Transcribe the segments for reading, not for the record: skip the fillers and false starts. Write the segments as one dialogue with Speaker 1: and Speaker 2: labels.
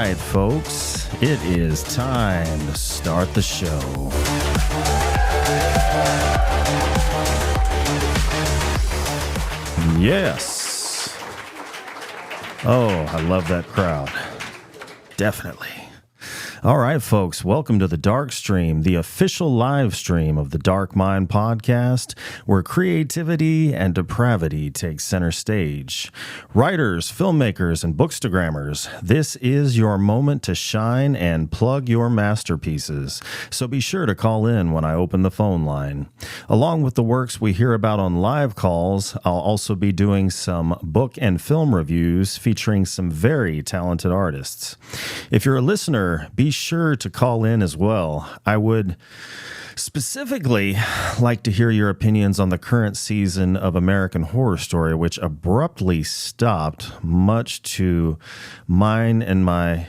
Speaker 1: right, folks, it is time to start the show. Yes. Oh, I love that crowd. Definitely. All right, folks, welcome to the Dark Stream, the official live stream of the Dark Mind podcast, where creativity and depravity take center stage. Writers, filmmakers, and bookstagrammers, this is your moment to shine and plug your masterpieces. So be sure to call in when I open the phone line. Along with the works we hear about on live calls, I'll also be doing some book and film reviews featuring some very talented artists. If you're a listener, be sure to call in as well. I would specifically like to hear your opinions on the current season of American Horror Story, which abruptly stopped, much to mine and my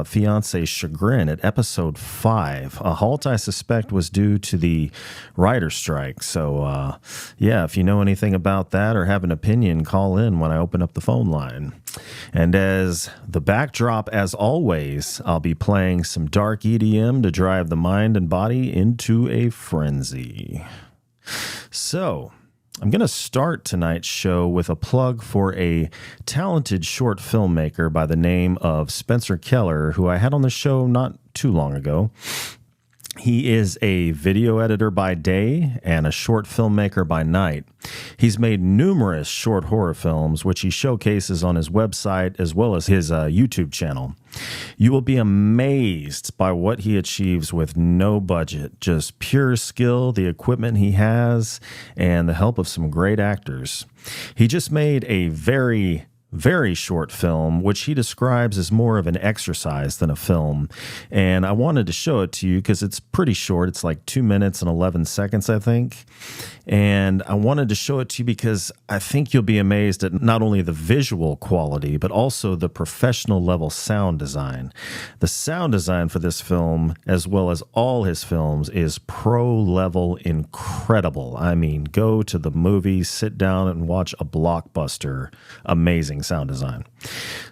Speaker 1: fiance's chagrin, at episode 5. A halt I suspect was due to the writer's strike. So, yeah, if you know anything about that or have an opinion, call in when I open up the phone line. And as the backdrop, as always, I'll be playing some dark EDM to drive the mind and body into a frenzy. So, I'm going to start tonight's show with a plug for a talented short filmmaker by the name of Spencer Keller, who I had on the show not too long ago. He is a video editor by day and a short filmmaker by night. He's made numerous short horror films, which he showcases on his website as well as his YouTube channel. You will be amazed by what he achieves with no budget, just pure skill, the equipment he has, and the help of some great actors. He just made a very short film, which he describes as more of an exercise than a film. And I wanted to show it to you because it's pretty short. It's like 2 minutes and 11 seconds, I think. And I wanted to show it to you because I think you'll be amazed at not only the visual quality, but also the professional level sound design. The sound design for this film, as well as all his films, is pro level incredible. I mean, go to the movies, sit down and watch a blockbuster. Amazing sound design.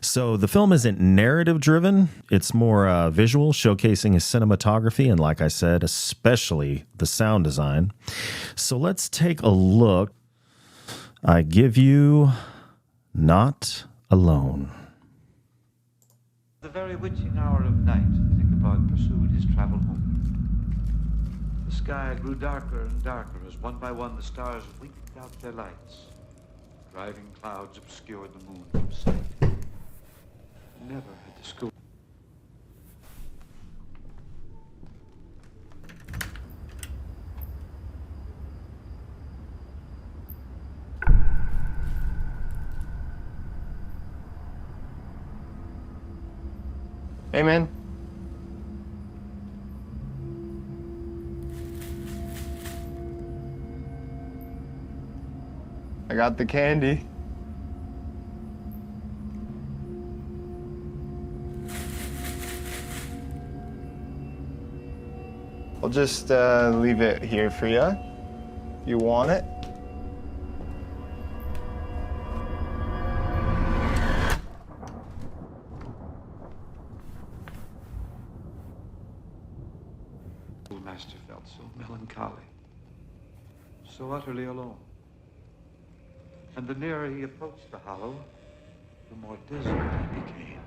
Speaker 1: So the film isn't narrative driven. It's more visual, showcasing his cinematography and, like I said, especially the sound design. So let's take a look. I give you Not Alone.
Speaker 2: The very witching hour of night, Ichabod pursued his travel home. The sky grew darker and darker as one by one the stars winked out their lights. Driving clouds obscured the moon from sight. Never had the school.
Speaker 3: Hey, man. I got the candy. I'll just leave it here for you. You want it?
Speaker 2: Master felt so melancholy, so utterly alone. And the nearer he approached the hollow, the more dismal he became.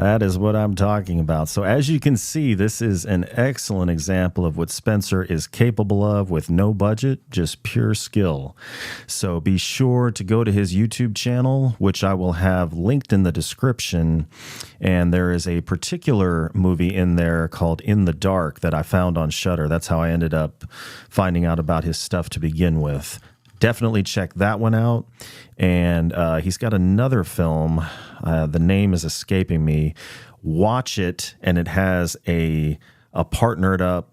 Speaker 1: That is what I'm talking about. So as you can see, this is an excellent example of what Spencer is capable of with no budget, just pure skill. So be sure to go to his YouTube channel, which I will have linked in the description. And there is a particular movie in there called In the Dark that I found on Shudder. That's how I ended up finding out about his stuff to begin with. Definitely check that one out. And he's got another film. The name is escaping me. Watch it, and it has a partnered up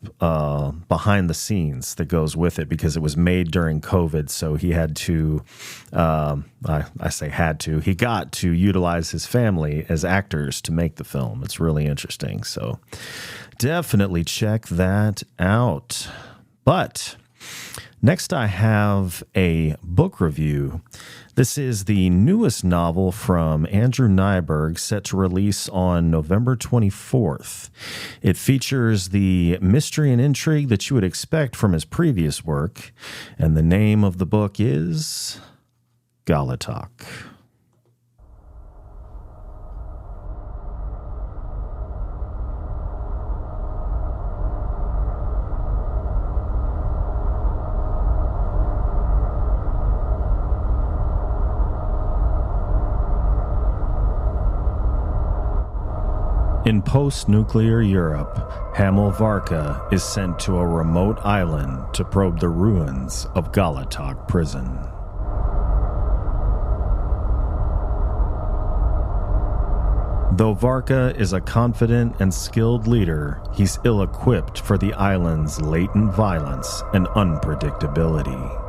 Speaker 1: behind the scenes that goes with it because it was made during COVID. So he had to, I say had to, he got to utilize his family as actors to make the film. It's really interesting. So definitely check that out. But next, I have a book review. This is the newest novel from Andrew Najberg, set to release on November 24th. It features the mystery and intrigue that you would expect from his previous work, and the name of the book is Gollitok. In post-nuclear Europe, Hamil Varka is sent to a remote island to probe the ruins of Gollitok prison. Though Varka is a confident and skilled leader, he's ill-equipped for the island's latent violence and unpredictability.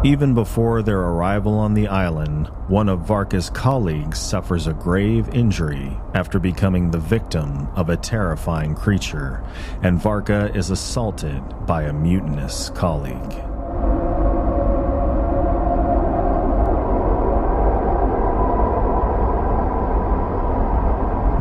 Speaker 1: Even before their arrival on the island, one of Varka's colleagues suffers a grave injury after becoming the victim of a terrifying creature, and Varka is assaulted by a mutinous colleague.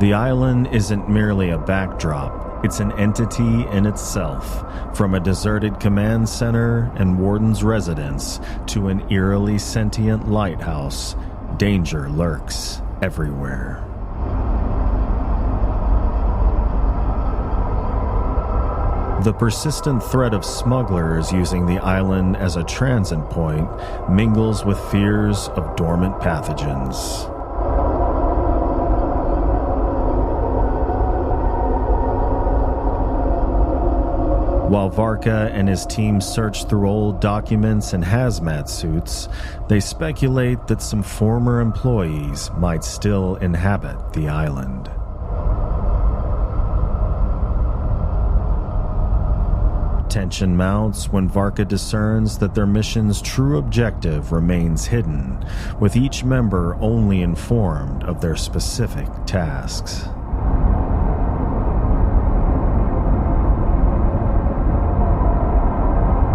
Speaker 1: The island isn't merely a backdrop. It's an entity in itself, from a deserted command center and warden's residence to an eerily sentient lighthouse. Danger lurks everywhere. The persistent threat of smugglers using the island as a transit point mingles with fears of dormant pathogens. While Varka and his team search through old documents and hazmat suits, they speculate that some former employees might still inhabit the island. Tension mounts when Varka discerns that their mission's true objective remains hidden, with each member only informed of their specific tasks.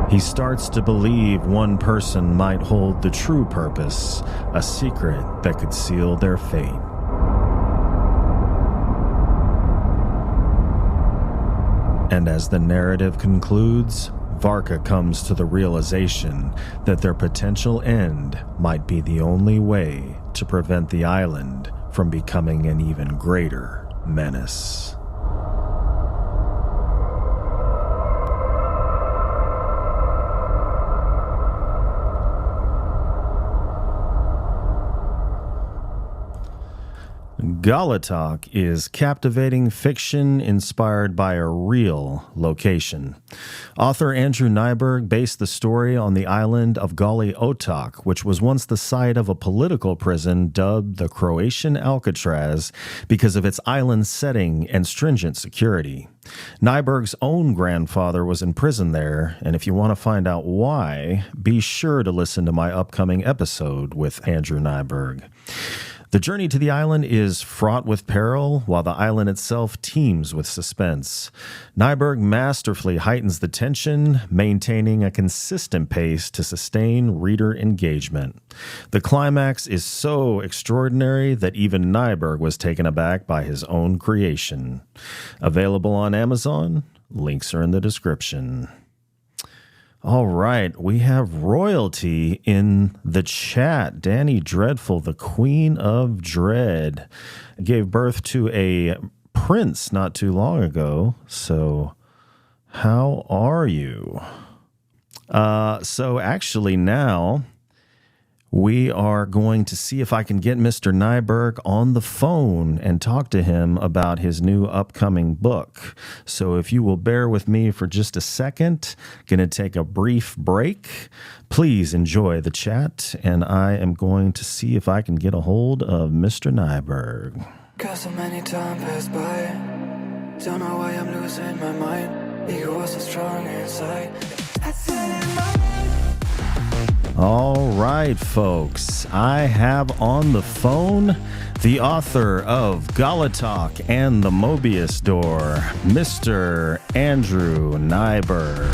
Speaker 1: He starts to believe one person might hold the true purpose, a secret that could seal their fate. And as the narrative concludes, Varka comes to the realization that their potential end might be the only way to prevent the island from becoming an even greater menace. Gollitok is captivating fiction inspired by a real location. Author Andrew Najberg based the story on the island of Gollitok, which was once the site of a political prison dubbed the Croatian Alcatraz because of its island setting and stringent security. Nyberg's own grandfather was in prison there, and if you want to find out why, be sure to listen to my upcoming episode with Andrew Najberg. The journey to the island is fraught with peril, while the island itself teems with suspense. Najberg masterfully heightens the tension, maintaining a consistent pace to sustain reader engagement. The climax is so extraordinary that even Najberg was taken aback by his own creation. Available on Amazon. Links are in the description. All right, we have royalty in the chat. Danny Dreadful, the Queen of Dread, gave birth to a prince not too long ago. So, how are you? So actually now we are going to see if I can get Mr. Najberg on the phone and talk to him about his new upcoming book. So if you will bear with me for just a second, going to take a brief break. Please enjoy the chat, and I am going to see if I can get a hold of Mr. Najberg.
Speaker 4: Cause so many time passed by. Don't know why I'm losing my mind. Ego was so strong inside. I said in my
Speaker 1: All right, folks, I have on the phone the author of Gollitok and the Mobius Door, Mr. Andrew Najberg.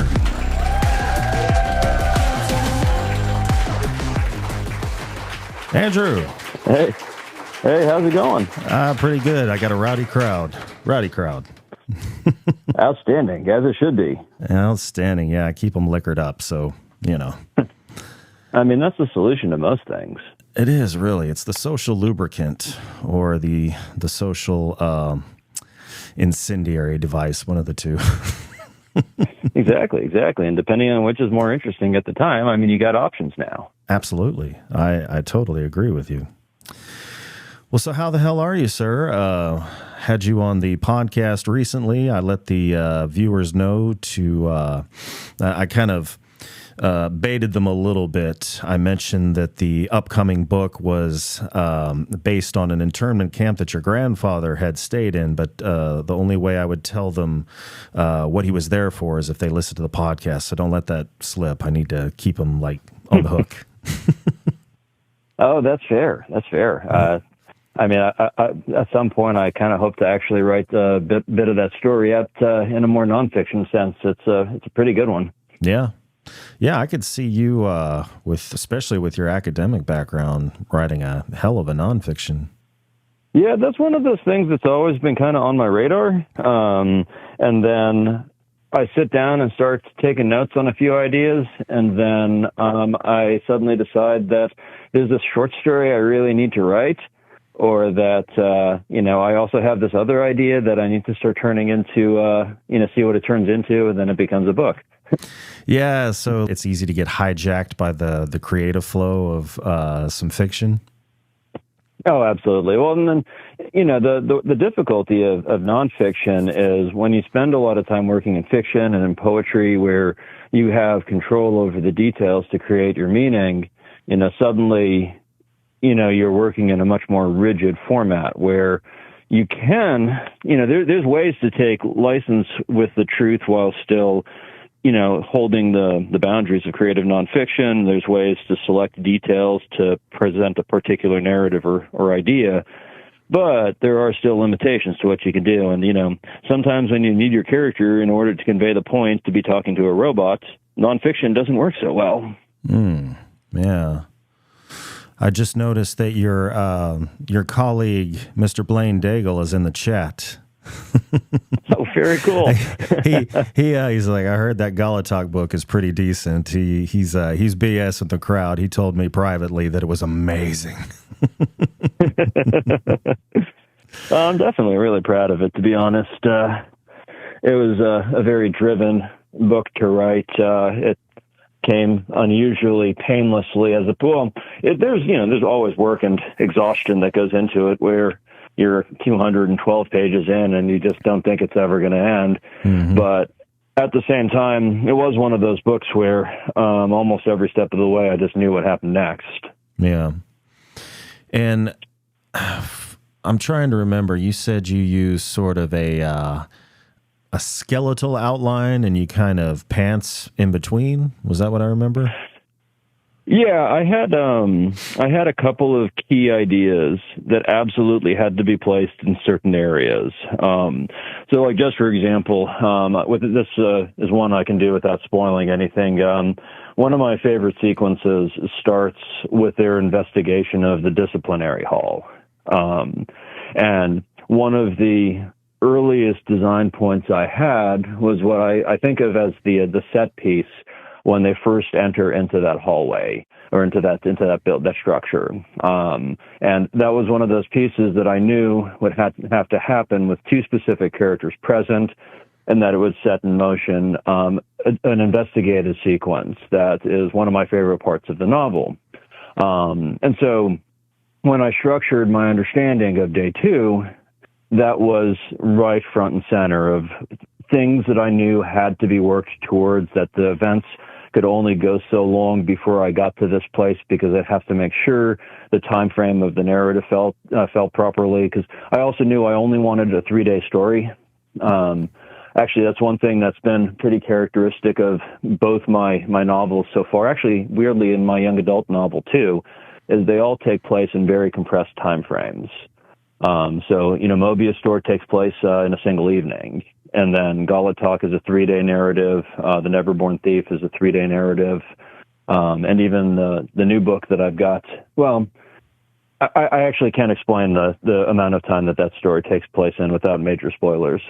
Speaker 1: Andrew.
Speaker 5: Hey, how's it going?
Speaker 1: Pretty good. I got a rowdy crowd.
Speaker 5: Outstanding, as it should be.
Speaker 1: Outstanding. Yeah, I keep them liquored up, so, you know.
Speaker 5: I mean, that's the solution to most things.
Speaker 1: It is, really. It's the social lubricant or the social incendiary device, one of the two.
Speaker 5: Exactly. And depending on which is more interesting at the time, I mean, you got options now.
Speaker 1: Absolutely. I totally agree with you. Well, so how the hell are you, sir? Had you on the podcast recently. I let the viewers know to, I kind of baited them a little bit. I mentioned that the upcoming book was based on an internment camp that your grandfather had stayed in, but the only way I would tell them what he was there for is if they listen to the podcast. So don't let that slip. I need to keep them like on the hook.
Speaker 5: Oh, that's fair. I mean, I, at some point, I kind of hope to actually write a bit of that story out in a more nonfiction sense. It's a pretty good one.
Speaker 1: Yeah. Yeah, I could see you, especially with your academic background, writing a hell of a nonfiction.
Speaker 5: Yeah, that's one of those things that's always been kind of on my radar. And then I sit down and start taking notes on a few ideas, and then I suddenly decide that there's this short story I really need to write, or that, I also have this other idea that I need to start turning into, see what it turns into, and then it becomes a book.
Speaker 1: Yeah, so it's easy to get hijacked by the creative flow of some fiction.
Speaker 5: Oh, absolutely. Well, and then, the difficulty of nonfiction is when you spend a lot of time working in fiction and in poetry where you have control over the details to create your meaning, suddenly, you're working in a much more rigid format where you can, there's ways to take license with the truth while still holding the boundaries of creative nonfiction. There's ways to select details to present a particular narrative or idea, but there are still limitations to what you can do. And, sometimes when you need your character in order to convey the point to be talking to a robot, nonfiction doesn't work so well.
Speaker 1: Yeah. I just noticed that your colleague, Mr. Blaine Daigle, is in the chat.
Speaker 5: Oh, very cool.
Speaker 1: He's like, I heard that Gollitok book is pretty decent. He's BS with the crowd. He told me privately that it was amazing.
Speaker 5: I'm definitely really proud of it, to be honest. It was a very driven book to write. It came unusually painlessly there's always work and exhaustion that goes into it, where you're 212 pages in and you just don't think it's ever going to end. Mm-hmm. But at the same time, it was one of those books where almost every step of the way I just knew what happened next.
Speaker 1: Yeah. And I'm trying to remember, you said you used sort of a skeletal outline and you kind of pants in between. Was that what I remember?
Speaker 5: Yeah, I had a couple of key ideas that absolutely had to be placed in certain areas. So, like, just for example, with this is one I can do without spoiling anything. One of my favorite sequences starts with their investigation of the disciplinary hall, and one of the earliest design points I had was what I think of as the set piece when they first enter into that hallway or into that structure. And that was one of those pieces that I knew would have to happen with two specific characters present, and that it would set in motion an investigative sequence that is one of my favorite parts of the novel. And so when I structured my understanding of day 2, that was right front and center of things that I knew had to be worked towards, that the events could only go so long before I got to this place, because I'd have to make sure the time frame of the narrative felt properly, because I also knew I only wanted a 3-day story. Actually, that's one thing that's been pretty characteristic of both my novels so far. Actually, weirdly, in my young adult novel too, is they all take place in very compressed time frames. So, Mobius Store takes place in a single evening, and then Gollitok is a 3-day narrative. The Neverborn Thief is a 3-day narrative, and even the new book that I've got. Well, I actually can't explain the amount of time that story takes place in without major spoilers.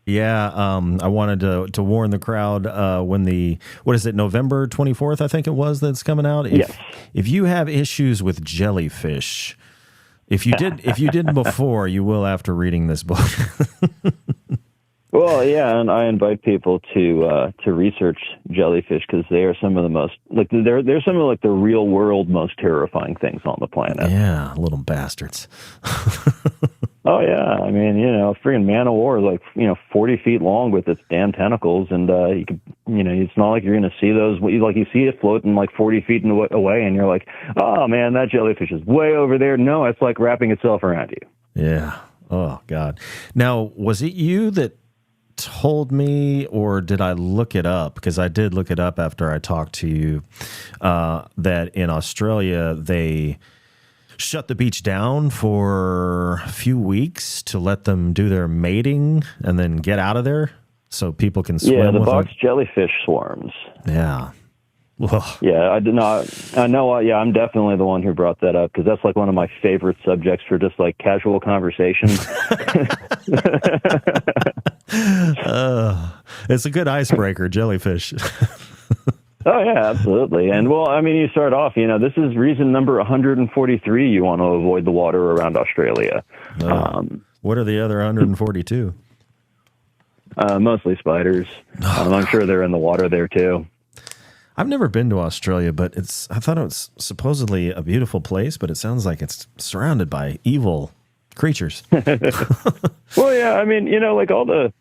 Speaker 1: Yeah, I wanted to warn the crowd when November 24th, I think it was, that's coming out.
Speaker 5: Yes.
Speaker 1: If you have issues with jellyfish, if you didn't before, you will after reading this book.
Speaker 5: Well, yeah, and I invite people to research jellyfish, because they are some of the most, they're some of the real world most terrifying things on the planet.
Speaker 1: Yeah, little bastards.
Speaker 5: Oh yeah, I mean, a freaking man of war is 40 feet long with its damn tentacles, and you could, it's not like you're going to see those. You see it floating 40 feet away, and you're like, oh man, that jellyfish is way over there. No, it's wrapping itself around you.
Speaker 1: Yeah. Oh God. Now, was it you that told me, or did I look it up? Because I did look it up after I talked to you, that in Australia they shut the beach down for a few weeks to let them do their mating and then get out of there so people can swim.
Speaker 5: Yeah, the
Speaker 1: with
Speaker 5: box jellyfish swarms.
Speaker 1: Yeah. Ugh.
Speaker 5: Yeah, I did not. I know. Yeah, I'm definitely the one who brought that up, because that's one of my favorite subjects for just casual conversation.
Speaker 1: It's a good icebreaker, jellyfish.
Speaker 5: Oh yeah, absolutely. And well, I mean, you start off, this is reason number 143 you want to avoid the water around Australia.
Speaker 1: What are the other 142?
Speaker 5: Mostly spiders. I'm sure they're in the water there too.
Speaker 1: I've never been to Australia, but I thought it was supposedly a beautiful place, but it sounds like it's surrounded by evil creatures.
Speaker 5: Well, yeah, I mean, all the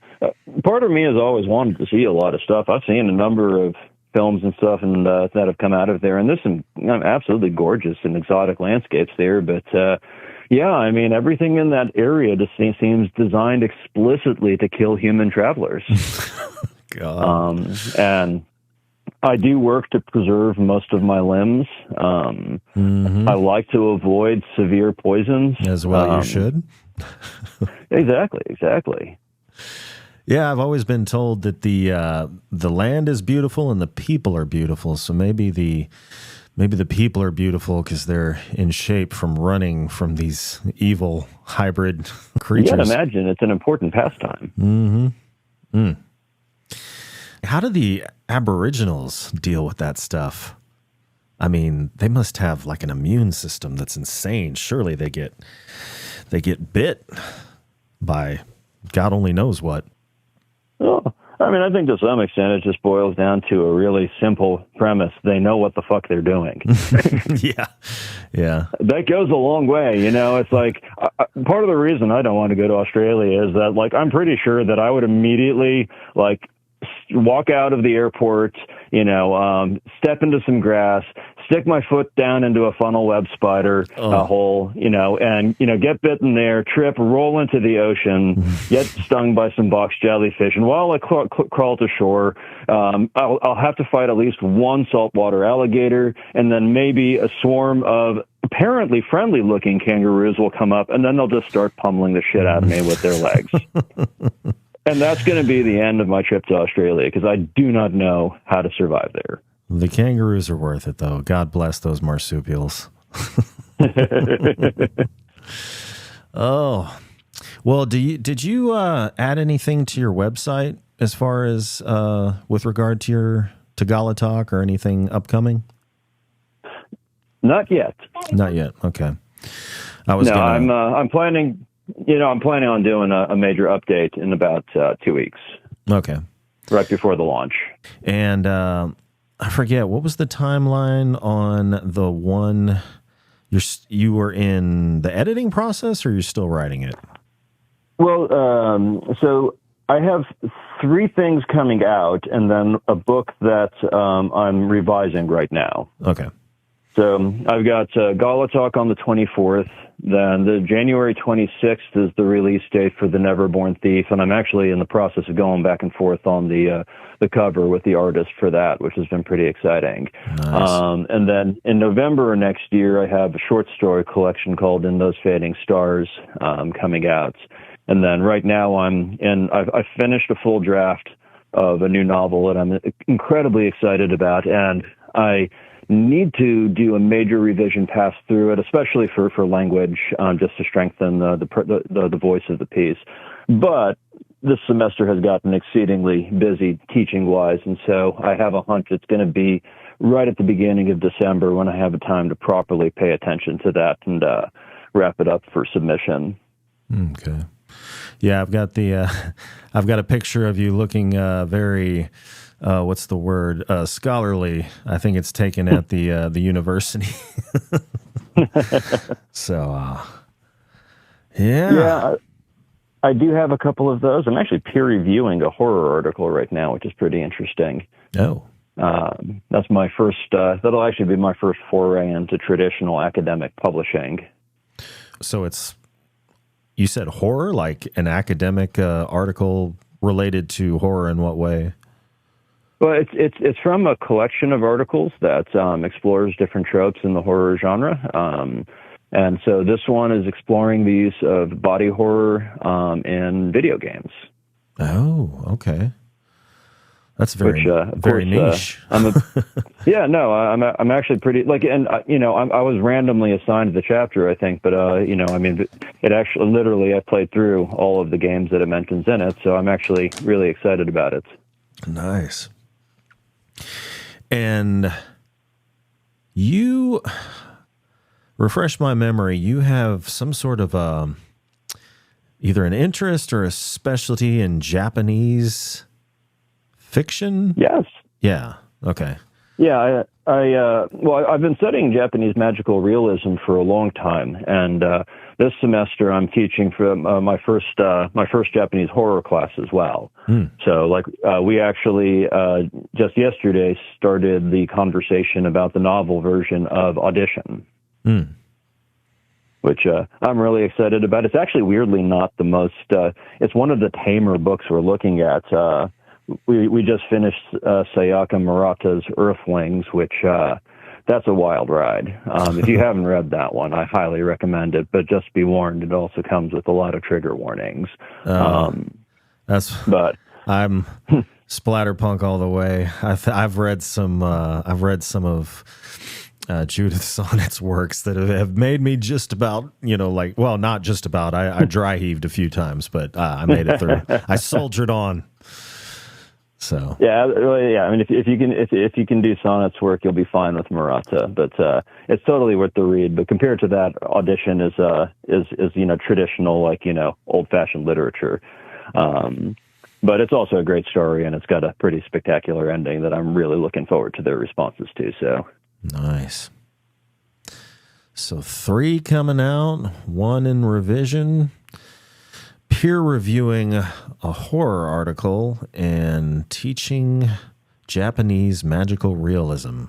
Speaker 5: part of me has always wanted to see a lot of stuff. I've seen a number of films and stuff and that have come out of there, and there's some absolutely gorgeous and exotic landscapes there. But yeah, I mean, everything in that area just seems designed explicitly to kill human travelers.
Speaker 1: God.
Speaker 5: And I do work to preserve most of my limbs. I like to avoid severe poisons.
Speaker 1: As well, you should.
Speaker 5: Exactly.
Speaker 1: Yeah, I've always been told that the land is beautiful and the people are beautiful. So maybe the people are beautiful because they're in shape from running from these evil hybrid creatures.
Speaker 5: You gotta imagine it's an important pastime.
Speaker 1: Mm-hmm. Mm. How do the Aboriginals deal with that stuff? I mean, they must have an immune system that's insane. Surely they get bit by God only knows what.
Speaker 5: Well, I mean, I think to some extent it just boils down to a really simple premise. They know what the fuck they're doing. Yeah. That goes a long way. It's part of the reason I don't want to go to Australia is that, I'm pretty sure that I would immediately, walk out of the airport, step into some grass, stick my foot down into a funnel web spider hole, and, get bitten there, trip, roll into the ocean, get stung by some box jellyfish. And while I crawl to shore, I'll have to fight at least one saltwater alligator, and then maybe a swarm of apparently friendly looking kangaroos will come up, and then they'll just start pummeling the shit out of me with their legs. And that's going to be the end of my trip to Australia, because I do not know how to survive there.
Speaker 1: The kangaroos are worth it, though. God bless those marsupials. Oh, well, did you add anything to your website as far as with regard to Gollitok or anything upcoming?
Speaker 5: Not yet.
Speaker 1: Not yet. Okay.
Speaker 5: I'm planning. I'm planning on doing a major update in about 2 weeks.
Speaker 1: Okay.
Speaker 5: Right before the launch.
Speaker 1: And I forget, what was the timeline on the one you were in the editing process, or you're still writing it?
Speaker 5: Well, so I have 3 things coming out, and then a book that I'm revising right now.
Speaker 1: Okay.
Speaker 5: So I've got Gollitok on the 24th. Then the January 26th is the release date for The Neverborn Thief, and I'm actually in the process of going back and forth on the cover with the artist for that, which has been pretty exciting.
Speaker 1: Nice.
Speaker 5: And then in November next year, I have a short story collection called In Those Fading Stars coming out. And then right now I've finished a full draft of a new novel that I'm incredibly excited about, and I need to do a major revision pass through it, especially for language, just to strengthen the voice of the piece. But this semester has gotten exceedingly busy teaching-wise, and so I have a hunch it's going to be right at the beginning of December when I have a time to properly pay attention to that and wrap it up for submission.
Speaker 1: Okay. Yeah, I've got a picture of you looking very. What's the word? Scholarly. I think it's taken at the university. So, yeah.
Speaker 5: Yeah, I do have a couple of those. I'm actually peer reviewing a horror article right now, which is pretty interesting.
Speaker 1: Oh.
Speaker 5: That's my first, that'll actually be my first foray into traditional academic publishing.
Speaker 1: So you said horror, like an academic article related to horror in what way?
Speaker 5: Well, it's from a collection of articles that explores different tropes in the horror genre. And so this one is exploring the use of body horror in video games.
Speaker 1: Oh, okay. That's very very niche.
Speaker 5: I'm actually pretty I was randomly assigned the chapter, I think, but it actually literally I played through all of the games that it mentions in it, so I'm actually really excited about it.
Speaker 1: Nice. And you refresh my memory. You have some sort of either an interest or a specialty in Japanese fiction?
Speaker 5: Yes.
Speaker 1: Yeah. Okay.
Speaker 5: Yeah. I've been studying Japanese magical realism for a long time, and this semester I'm teaching for my first Japanese horror class as well. So, we actually just yesterday started the conversation about the novel version of Audition, which I'm really excited about. It's actually weirdly not the most. It's one of the tamer books we're looking at. We just finished Sayaka Murata's Earthlings, which that's a wild ride. If you haven't read that one, I highly recommend it. But just be warned, it also comes with a lot of trigger warnings.
Speaker 1: I'm splatterpunk all the way. I've read some of Judith Sonnet's works that have made me just about, not just about. I dry heaved a few times, but I made it through. I soldiered on. So
Speaker 5: yeah. I mean, if you can do Sonnet's work, you'll be fine with Murata. But it's totally worth the read. But compared to that, Audition is traditional, old fashioned literature. But it's also a great story, and it's got a pretty spectacular ending that I'm really looking forward to their responses to. So
Speaker 1: nice. So 3 coming out, 1 in revision. Peer reviewing a horror article and teaching Japanese magical realism.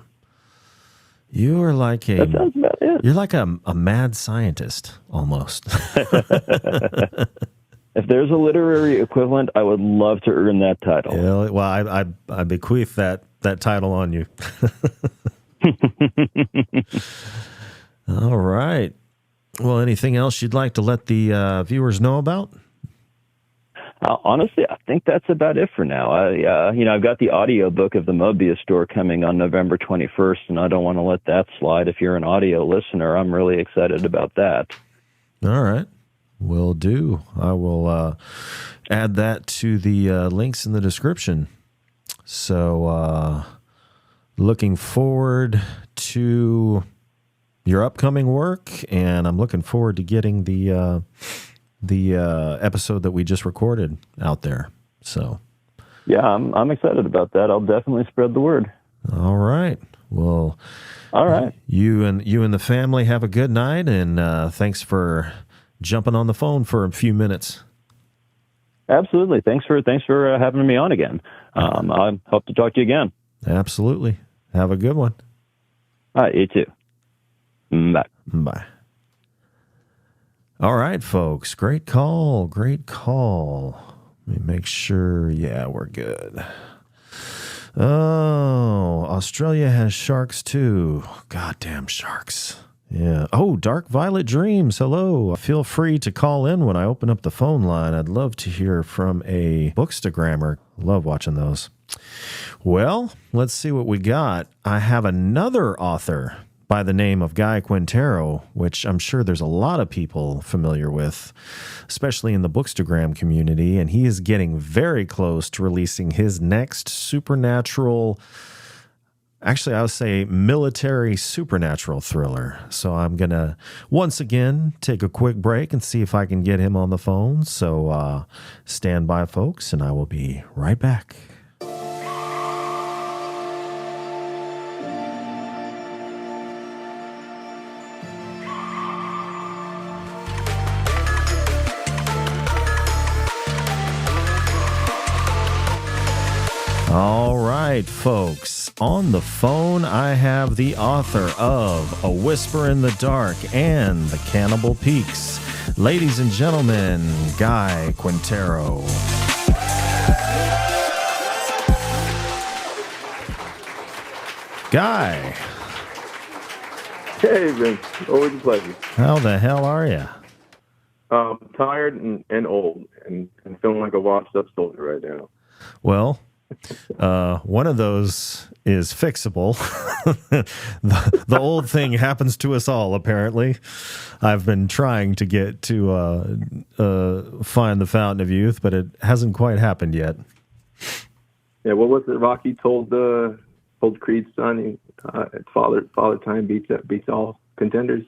Speaker 1: You are like
Speaker 5: that sounds about it.
Speaker 1: You're like a mad scientist almost.
Speaker 5: If there's a literary equivalent, I would love to earn that title.
Speaker 1: Yeah, well, I bequeath that title on you. All right. Well, anything else you'd like to let the viewers know about?
Speaker 5: Honestly, I think that's about it for now. I've got the audiobook of the Mobius Store coming on November 21st, and I don't want to let that slide. If you're an audio listener, I'm really excited about that.
Speaker 1: All right. Will do. I will add that to the links in the description. So looking forward to your upcoming work, and I'm looking forward to getting the episode that we just recorded out there. So
Speaker 5: Yeah, I'm excited about that. I'll definitely spread the word.
Speaker 1: all right. Well,
Speaker 5: All right.
Speaker 1: you and the family have a good night, and thanks for jumping on the phone for a few minutes.
Speaker 5: Absolutely. Thanks for having me on again. I hope to talk to you again.
Speaker 1: Absolutely. Have a good one.
Speaker 5: All right, you too. Bye.
Speaker 1: Bye. All right, folks. Great call. Great call. Let me make sure. Yeah, we're good. Oh, Australia has sharks too. Goddamn sharks. Yeah. Oh, Dark Violet Dreams. Hello. Feel free to call in when I open up the phone line. I'd love to hear from a bookstagrammer. Love watching those. Well, let's see what we got. I have another author by the name of Guy Quintero, which I'm sure there's a lot of people familiar with, especially in the Bookstagram community, and he is getting very close to releasing his next supernatural, actually I would say military supernatural thriller. So I'm going to once again take a quick break and see if I can get him on the phone. So stand by, folks, and I will be right back. All right, folks. On the phone, I have the author of A Whisper in the Dark and The Cannibal Peaks. Ladies and gentlemen, Guy Quintero. Guy.
Speaker 6: Hey, Vince. Always a pleasure.
Speaker 1: How the hell are you?
Speaker 6: Tired and old and feeling like a washed up soldier right now.
Speaker 1: Well, one of those is fixable. the old thing happens to us all, apparently. I've been trying to get to find the fountain of youth, but it hasn't quite happened yet.
Speaker 6: Yeah, what was it? Rocky told Creed's son, "Father time beats all contenders."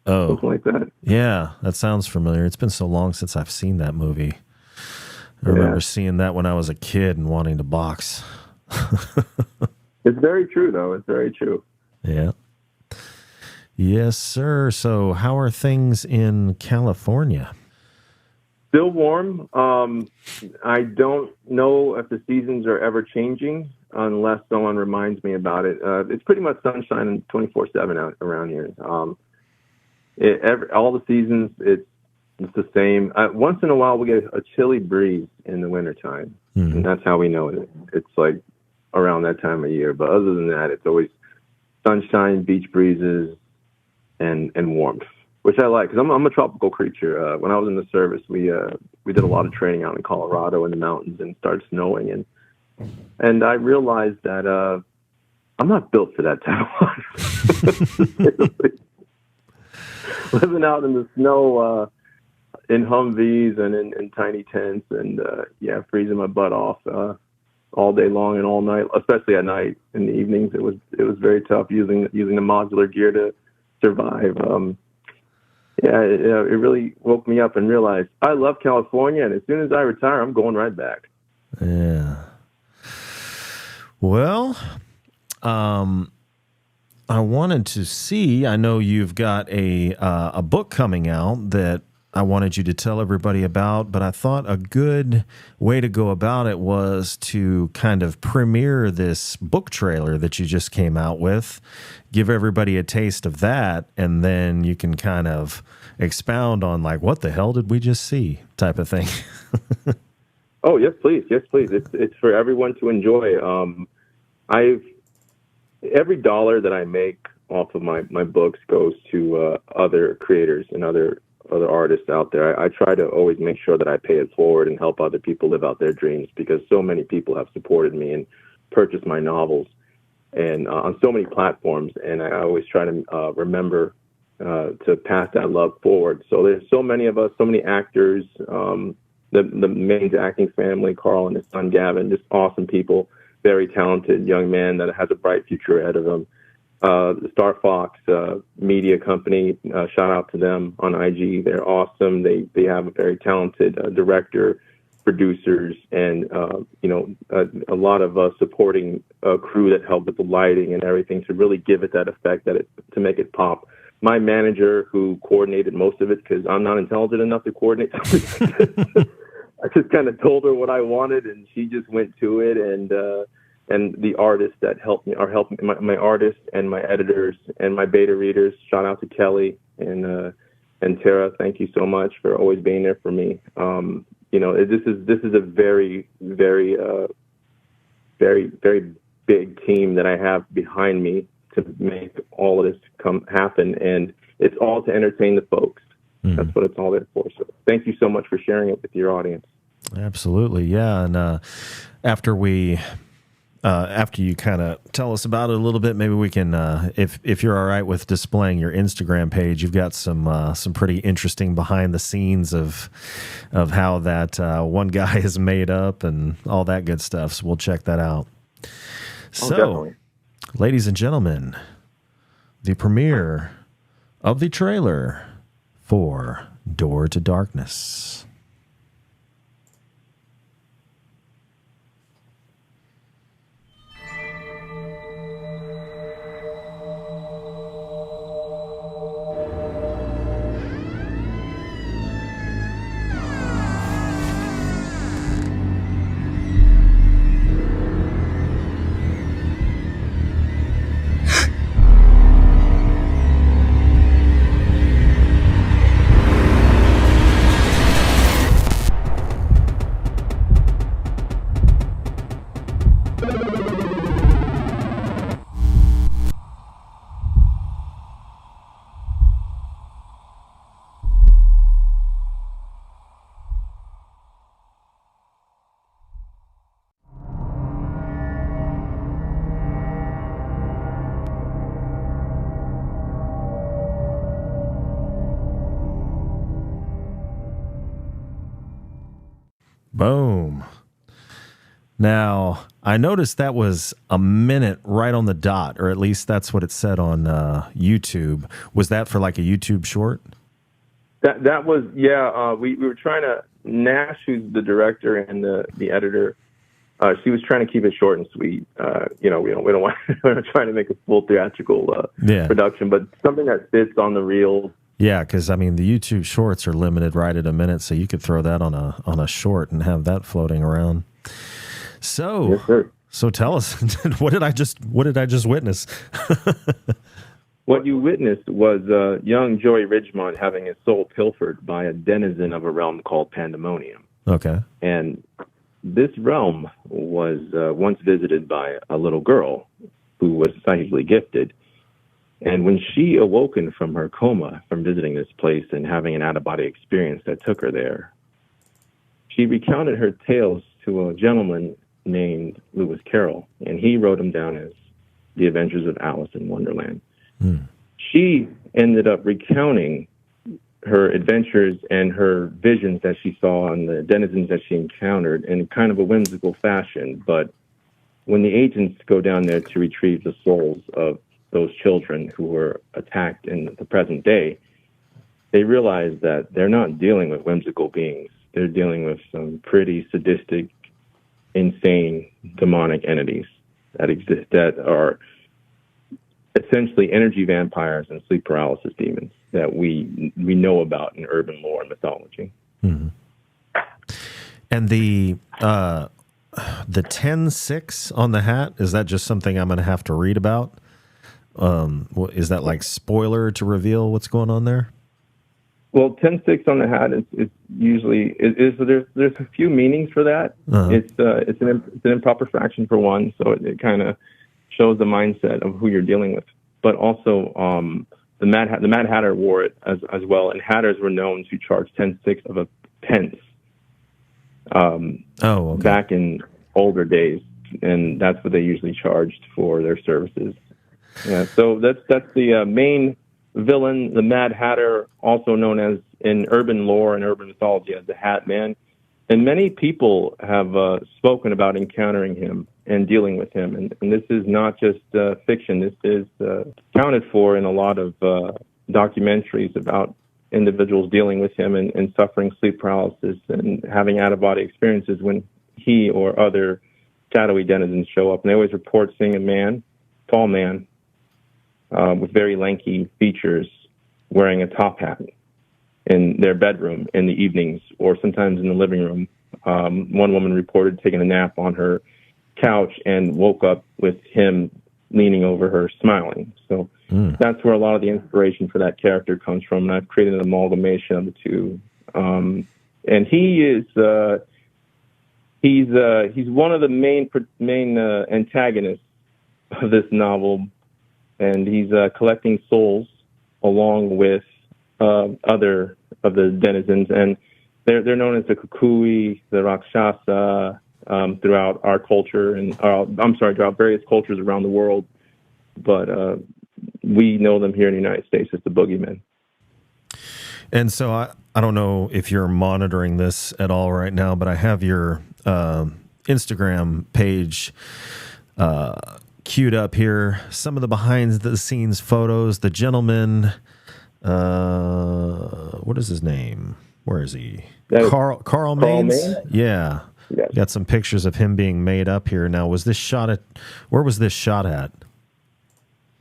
Speaker 1: Oh,
Speaker 6: something like that.
Speaker 1: Yeah, that sounds familiar. It's been so long since I've seen that movie. I remember seeing that when I was a kid and wanting to box.
Speaker 6: It's very true, though. It's very true.
Speaker 1: Yeah. Yes, sir. So how are things in California?
Speaker 6: Still warm. I don't know if the seasons are ever changing unless someone reminds me about it. It's pretty much sunshine and 24/7 out around here. All the seasons, it's the same. Once in a while, we get a chilly breeze in the wintertime, and that's how we know it. It's like around that time of year. But other than that, it's always sunshine, beach breezes, and warmth, which I like because I'm a tropical creature. When I was in the service, we did a lot of training out in Colorado in the mountains, and it started snowing, and I realized that I'm not built for that type of life. Living out in the snow, in Humvees and in tiny tents, and freezing my butt off all day long and all night, especially at night. In the evenings, it was very tough using the modular gear to survive. It really woke me up and realized I love California, and as soon as I retire, I'm going right back.
Speaker 1: Yeah. Well, I wanted to see, I know you've got a book coming out that I wanted you to tell everybody about, but I thought a good way to go about it was to kind of premiere this book trailer that you just came out with, give everybody a taste of that, and then you can kind of expound on like, what the hell did we just see type of thing.
Speaker 6: Oh, yes, please. Yes, please. It's for everyone to enjoy. Every dollar that I make off of my books goes to other creators and other artists out there. I try to always make sure that I pay it forward and help other people live out their dreams, because so many people have supported me and purchased my novels and on so many platforms. And I always try to remember to pass that love forward. So there's so many of us, so many actors, the main acting family, Carl and his son Gavin, just awesome people, very talented young man that has a bright future ahead of him. The Star Fox Media Company, shout out to them on IG. They're awesome. They have a very talented director, producers, and a lot of supporting crew that help with the lighting and everything to really give it that effect to make it pop. My manager, who coordinated most of it, because I'm not intelligent enough to coordinate, I just kind of told her what I wanted, and she just went to it. And the artists that helped me are helping my artists and my editors and my beta readers. Shout out to Kelly and Tara. Thank you so much for always being there for me. This is a very, very, very, very big team that I have behind me to make all of this happen, and it's all to entertain the folks. That's what it's all there for. So thank you so much for sharing it with your audience.
Speaker 1: Absolutely, yeah. And after you kind of tell us about it a little bit, maybe we can, if you're all right with displaying your Instagram page, you've got some pretty interesting behind the scenes of how that one guy is made up and all that good stuff. So we'll check that out. So,
Speaker 6: definitely.
Speaker 1: Ladies and gentlemen, the premiere of the trailer for Door to Darkness. Boom. Now, I noticed that was a minute right on the dot, or at least that's what it said on YouTube. Was that for like a YouTube short?
Speaker 6: That was, yeah. We were trying to, Nash, who's the director and the editor, she was trying to keep it short and sweet. We don't want, we're not trying to make a full theatrical production, but something that fits on the reel.
Speaker 1: Yeah, because I mean the YouTube shorts are limited right at a minute, so you could throw that on a short and have that floating around. So,
Speaker 6: yes, sir.
Speaker 1: So tell us, what did I just witness?
Speaker 6: What you witnessed was young Joey Ridgemont having his soul pilfered by a denizen of a realm called Pandemonium.
Speaker 1: Okay,
Speaker 6: and this realm was once visited by a little girl who was psychically gifted. And when she awoken from her coma from visiting this place and having an out-of-body experience that took her there, she recounted her tales to a gentleman named Lewis Carroll, and he wrote them down as The Adventures of Alice in Wonderland. She ended up recounting her adventures and her visions that she saw and the denizens that she encountered in kind of a whimsical fashion. But when the agents go down there to retrieve the souls of those children who were attacked in the present day, they realize that they're not dealing with whimsical beings. They're dealing with some pretty sadistic, insane, demonic entities that exist, that are essentially energy vampires and sleep paralysis demons that we know about in urban lore and mythology.
Speaker 1: Mm-hmm. And the 10-6 on the hat, is that just something I'm going to have to read about? Is that like spoiler to reveal what's going on there?
Speaker 6: Well, 10-6 on the hat is usually there's a few meanings for that. Uh-huh. It's an improper fraction for one, so it kind of shows the mindset of who you're dealing with. But also, the Mad Hatter wore it as well, and hatters were known to charge 10-6 of a pence.
Speaker 1: Okay.
Speaker 6: Back in older days, and that's what they usually charged for their services. Yeah, so that's the main villain, the Mad Hatter, also known as in urban lore and urban mythology as the Hat Man. And many people have spoken about encountering him and dealing with him. And this is not just fiction. This is accounted for in a lot of documentaries about individuals dealing with him and suffering sleep paralysis and having out-of-body experiences when he or other shadowy denizens show up. And they always report seeing a man, tall man, with very lanky features, wearing a top hat in their bedroom in the evenings, or sometimes in the living room. One woman reported taking a nap on her couch and woke up with him leaning over her, smiling. So that's where a lot of the inspiration for that character comes from. And I've created an amalgamation of the two. And he is he's one of the main antagonists of this novel, and he's collecting souls along with other of the denizens, and they're known as the Kukui, the Rakshasa, throughout our culture, and throughout various cultures around the world. But we know them here in the United States as the boogeymen.
Speaker 1: And so I don't know if you're monitoring this at all right now, but I have your Instagram page queued up here. Some of the behind-the-scenes photos. The gentleman, what is his name? Where is he? Carl Maines? Yeah.
Speaker 6: Yes.
Speaker 1: Got some pictures of him being made up here. Now, where was this shot at?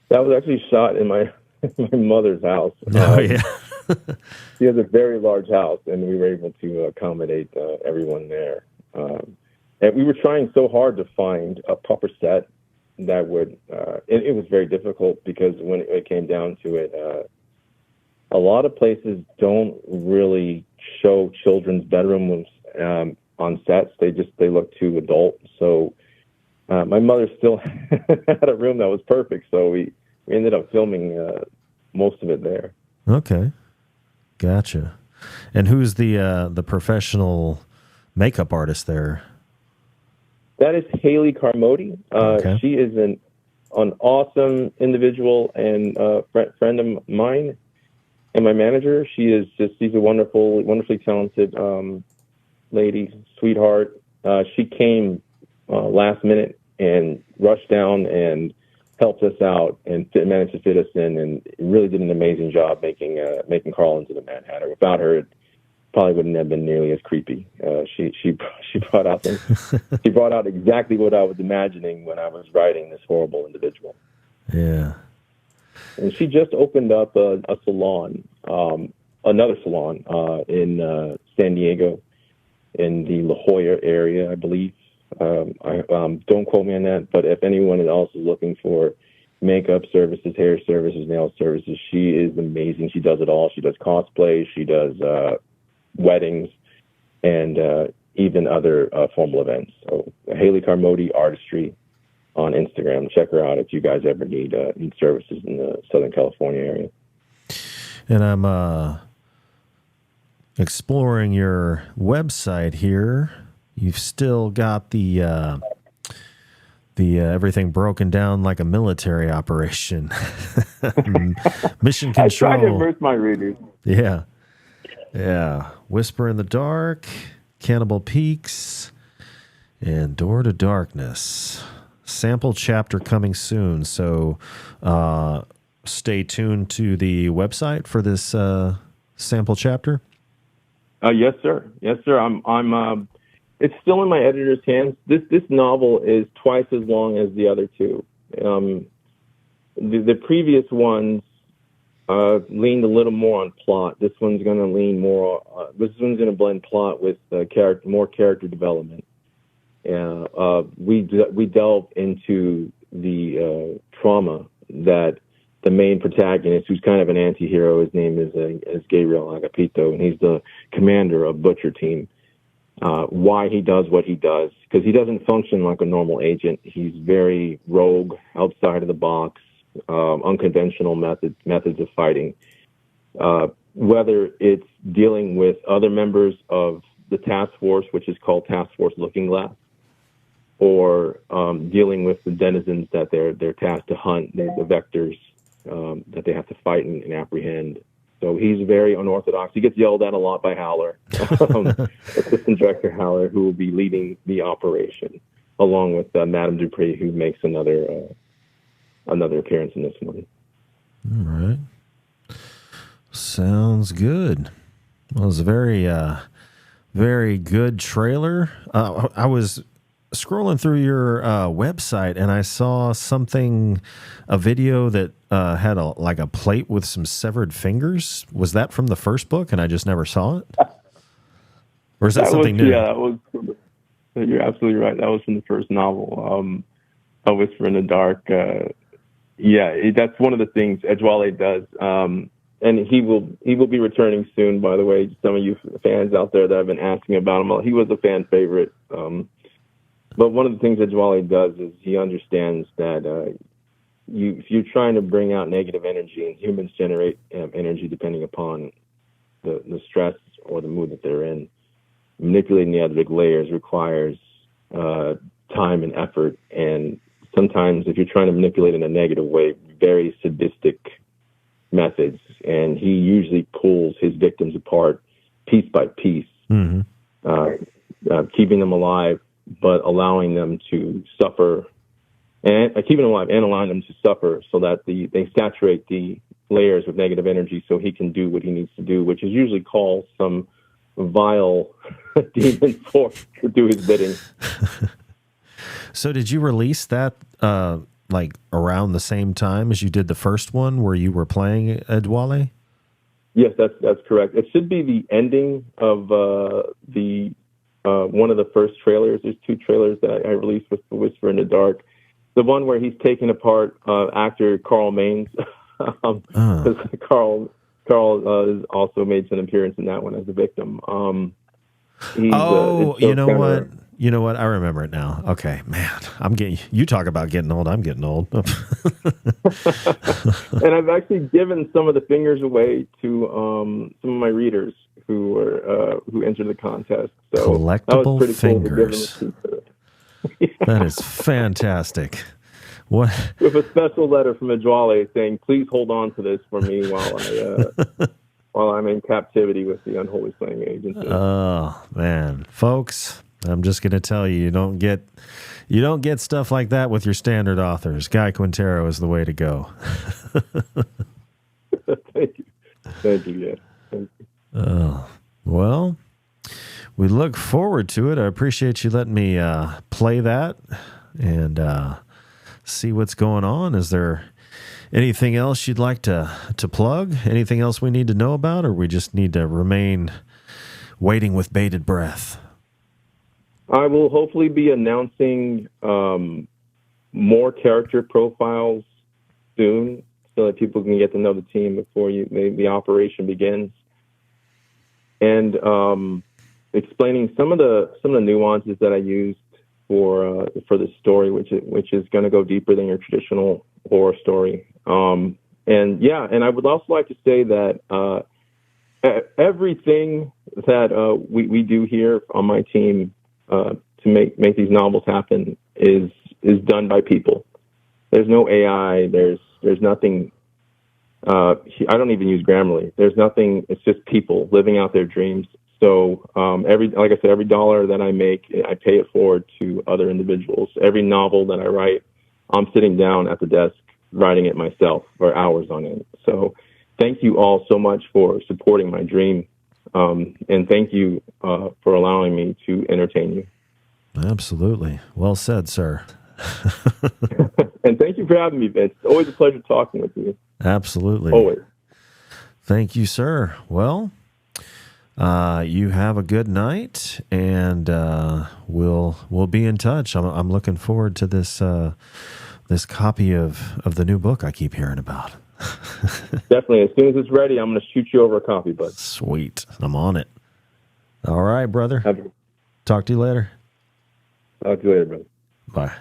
Speaker 6: That was actually shot in my mother's house.
Speaker 1: Oh, yeah.
Speaker 6: She has a very large house, and we were able to accommodate everyone there. And we were trying so hard to find a proper set that would, it was very difficult because when it came down to it, a lot of places don't really show children's bedrooms on sets. They look too adult. So my mother still had a room that was perfect, so we ended up filming most of it there.
Speaker 1: Okay, gotcha. And who's the professional makeup artist there?
Speaker 6: That is Haley Carmody.
Speaker 1: Okay.
Speaker 6: She is an awesome individual and friend of mine and my manager. She's a wonderfully talented lady, sweetheart. She came last minute and rushed down and helped us out and managed to fit us in, and really did an amazing job making Carl into the Mad Hatter. Without her, it probably wouldn't have been nearly as creepy. She brought out exactly what I was imagining when I was writing this horrible individual.
Speaker 1: Yeah.
Speaker 6: And she just opened up a salon, another salon in San Diego, in the La Jolla area, I believe. Don't quote me on that, but if anyone else is looking for makeup services, hair services, nail services, she is amazing. She does it all. She does cosplay, she does weddings, and even other formal events. So Haley Carmody Artistry on Instagram. Check her out if you guys ever need services in the Southern California area.
Speaker 1: And I'm exploring your website here. You've still got the everything broken down like a military operation. Mission control.
Speaker 6: I try to immerse my readers.
Speaker 1: Yeah. Yeah. Whisper in the Dark, Cannibal Peaks, and Door to Darkness. Sample chapter coming soon. So stay tuned to the website for this sample chapter.
Speaker 6: Yes, sir. Yes, sir. I'm it's still in my editor's hands. This novel is twice as long as the other two. The previous ones leaned a little more on plot. This one's going to lean more. This one's going to blend plot with more character development. We delve into the trauma that the main protagonist, who's kind of an anti-hero, his name is Gabriel Agapito, and he's the commander of Butcher Team. Why he does what he does, because he doesn't function like a normal agent. He's very rogue, outside of the box, unconventional methods of fighting. Whether it's dealing with other members of the task force, which is called Task Force Looking Glass, or dealing with the denizens that they're tasked to hunt, the vectors that they have to fight and apprehend. So he's very unorthodox. He gets yelled at a lot by Howler, Assistant Director Howler, who will be leading the operation, along with Madame Dupree, who makes another appearance in this one.
Speaker 1: All right. Sounds good. Well, it was a very, very good trailer. I was scrolling through your website and I saw a video that had a plate with some severed fingers. Was that from the first book and I just never saw it? Or is that something new?
Speaker 6: Yeah, you're absolutely right. That was from the first novel, A Whisper in the Dark. That's one of the things Edgewale does. And he will be returning soon, by the way. Some of you fans out there that have been asking about him, he was a fan favorite. But one of the things Edgewale does is he understands that if you're trying to bring out negative energy, and humans generate energy depending upon the stress or the mood that they're in, manipulating the acidic layers requires time and effort. And sometimes if you're trying to manipulate in a negative way, very sadistic methods. And he usually pulls his victims apart piece by piece, keeping them alive, but allowing them to suffer, and keeping them alive and allowing them to suffer so that they saturate the layers with negative energy so he can do what he needs to do, which is usually call some vile demon force to do his bidding.
Speaker 1: So did you release that around the same time as you did the first one where you were playing Edgewale?
Speaker 6: Yes, that's correct. It should be the ending of the one of the first trailers. There's two trailers that I released with The Whisper in the Dark. The one where he's taking apart actor Carl Maines. Because Carl has also made an appearance in that one as a victim. You know what? I remember it now. Okay, man, you talk about getting old. I'm getting old. And I've actually given some of the fingers away to some of my readers who entered the contest. So
Speaker 1: collectible fingers.
Speaker 6: Cool.
Speaker 1: That is fantastic. What?
Speaker 6: With a special letter from Edgewale saying, "Please hold on to this for me while I'm in captivity with the Unholy Slaying Agency."
Speaker 1: Oh man, folks, I'm just going to tell you, you don't get stuff like that with your standard authors. Guy Quintero is the way to go.
Speaker 6: Thank you. Yeah. Thank you.
Speaker 1: Well, we look forward to it. I appreciate you letting me play that and see what's going on. Is there anything else you'd like to plug? Anything else we need to know about, or we just need to remain waiting with bated breath?
Speaker 6: I will hopefully be announcing more character profiles soon so that people can get to know the team before the operation begins. And explaining some of the nuances that I used for the story, which is going to go deeper than your traditional horror story. And I would also like to say that everything that we do here on my team to make these novels happen is done by people. There's no AI. There's nothing. I don't even use Grammarly. There's nothing. It's just people living out their dreams. So like I said, every dollar that I make, I pay it forward to other individuals. Every novel that I write, I'm sitting down at the desk writing it myself for hours on end. So thank you all so much for supporting my dream. And thank you for allowing me to entertain you.
Speaker 1: Absolutely. Well said, sir.
Speaker 6: And thank you for having me, Vince. It's always a pleasure talking with you.
Speaker 1: Absolutely.
Speaker 6: Always.
Speaker 1: Thank you, sir. Well, you have a good night, and we'll be in touch. I'm looking forward to this copy of the new book I keep hearing about.
Speaker 6: Definitely. As soon as it's ready, I'm going to shoot you over a copy, bud.
Speaker 1: Sweet. I'm on it. All right, brother. Talk to you later.
Speaker 6: Talk to you later, brother.
Speaker 1: Bye.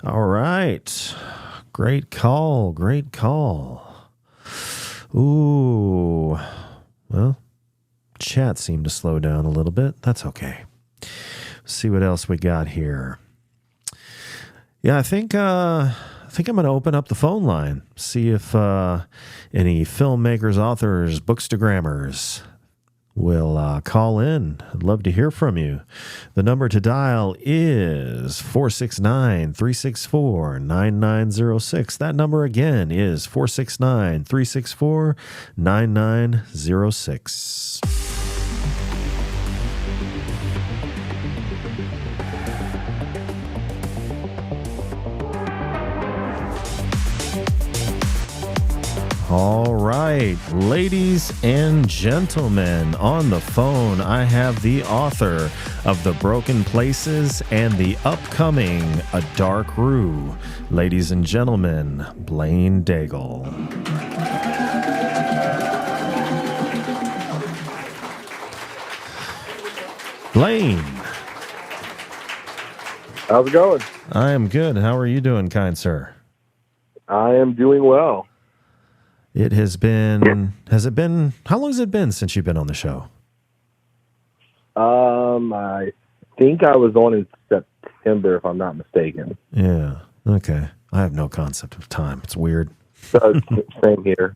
Speaker 1: All right. Great call. Great call. Ooh. Well, chat seemed to slow down a little bit. That's okay. Let's see what else we got here. Yeah, I think think I'm going to open up the phone line, see if any filmmakers, authors, bookstagrammers will call in. I'd love to hear from you. The number to dial is 469-364-9906. That number again is 469-364-9906. All right, ladies and gentlemen, on the phone, I have the author of The Broken Places and the upcoming A Dark Rue. Ladies and gentlemen, Blaine Daigle. Blaine.
Speaker 7: How's it going?
Speaker 1: I am good. How are you doing, kind sir?
Speaker 7: I am doing well.
Speaker 1: It has been, how long has it been since you've been on the show?
Speaker 7: I think I was on in September, if I'm not mistaken.
Speaker 1: Yeah. Okay. I have no concept of time. It's weird.
Speaker 7: Same here.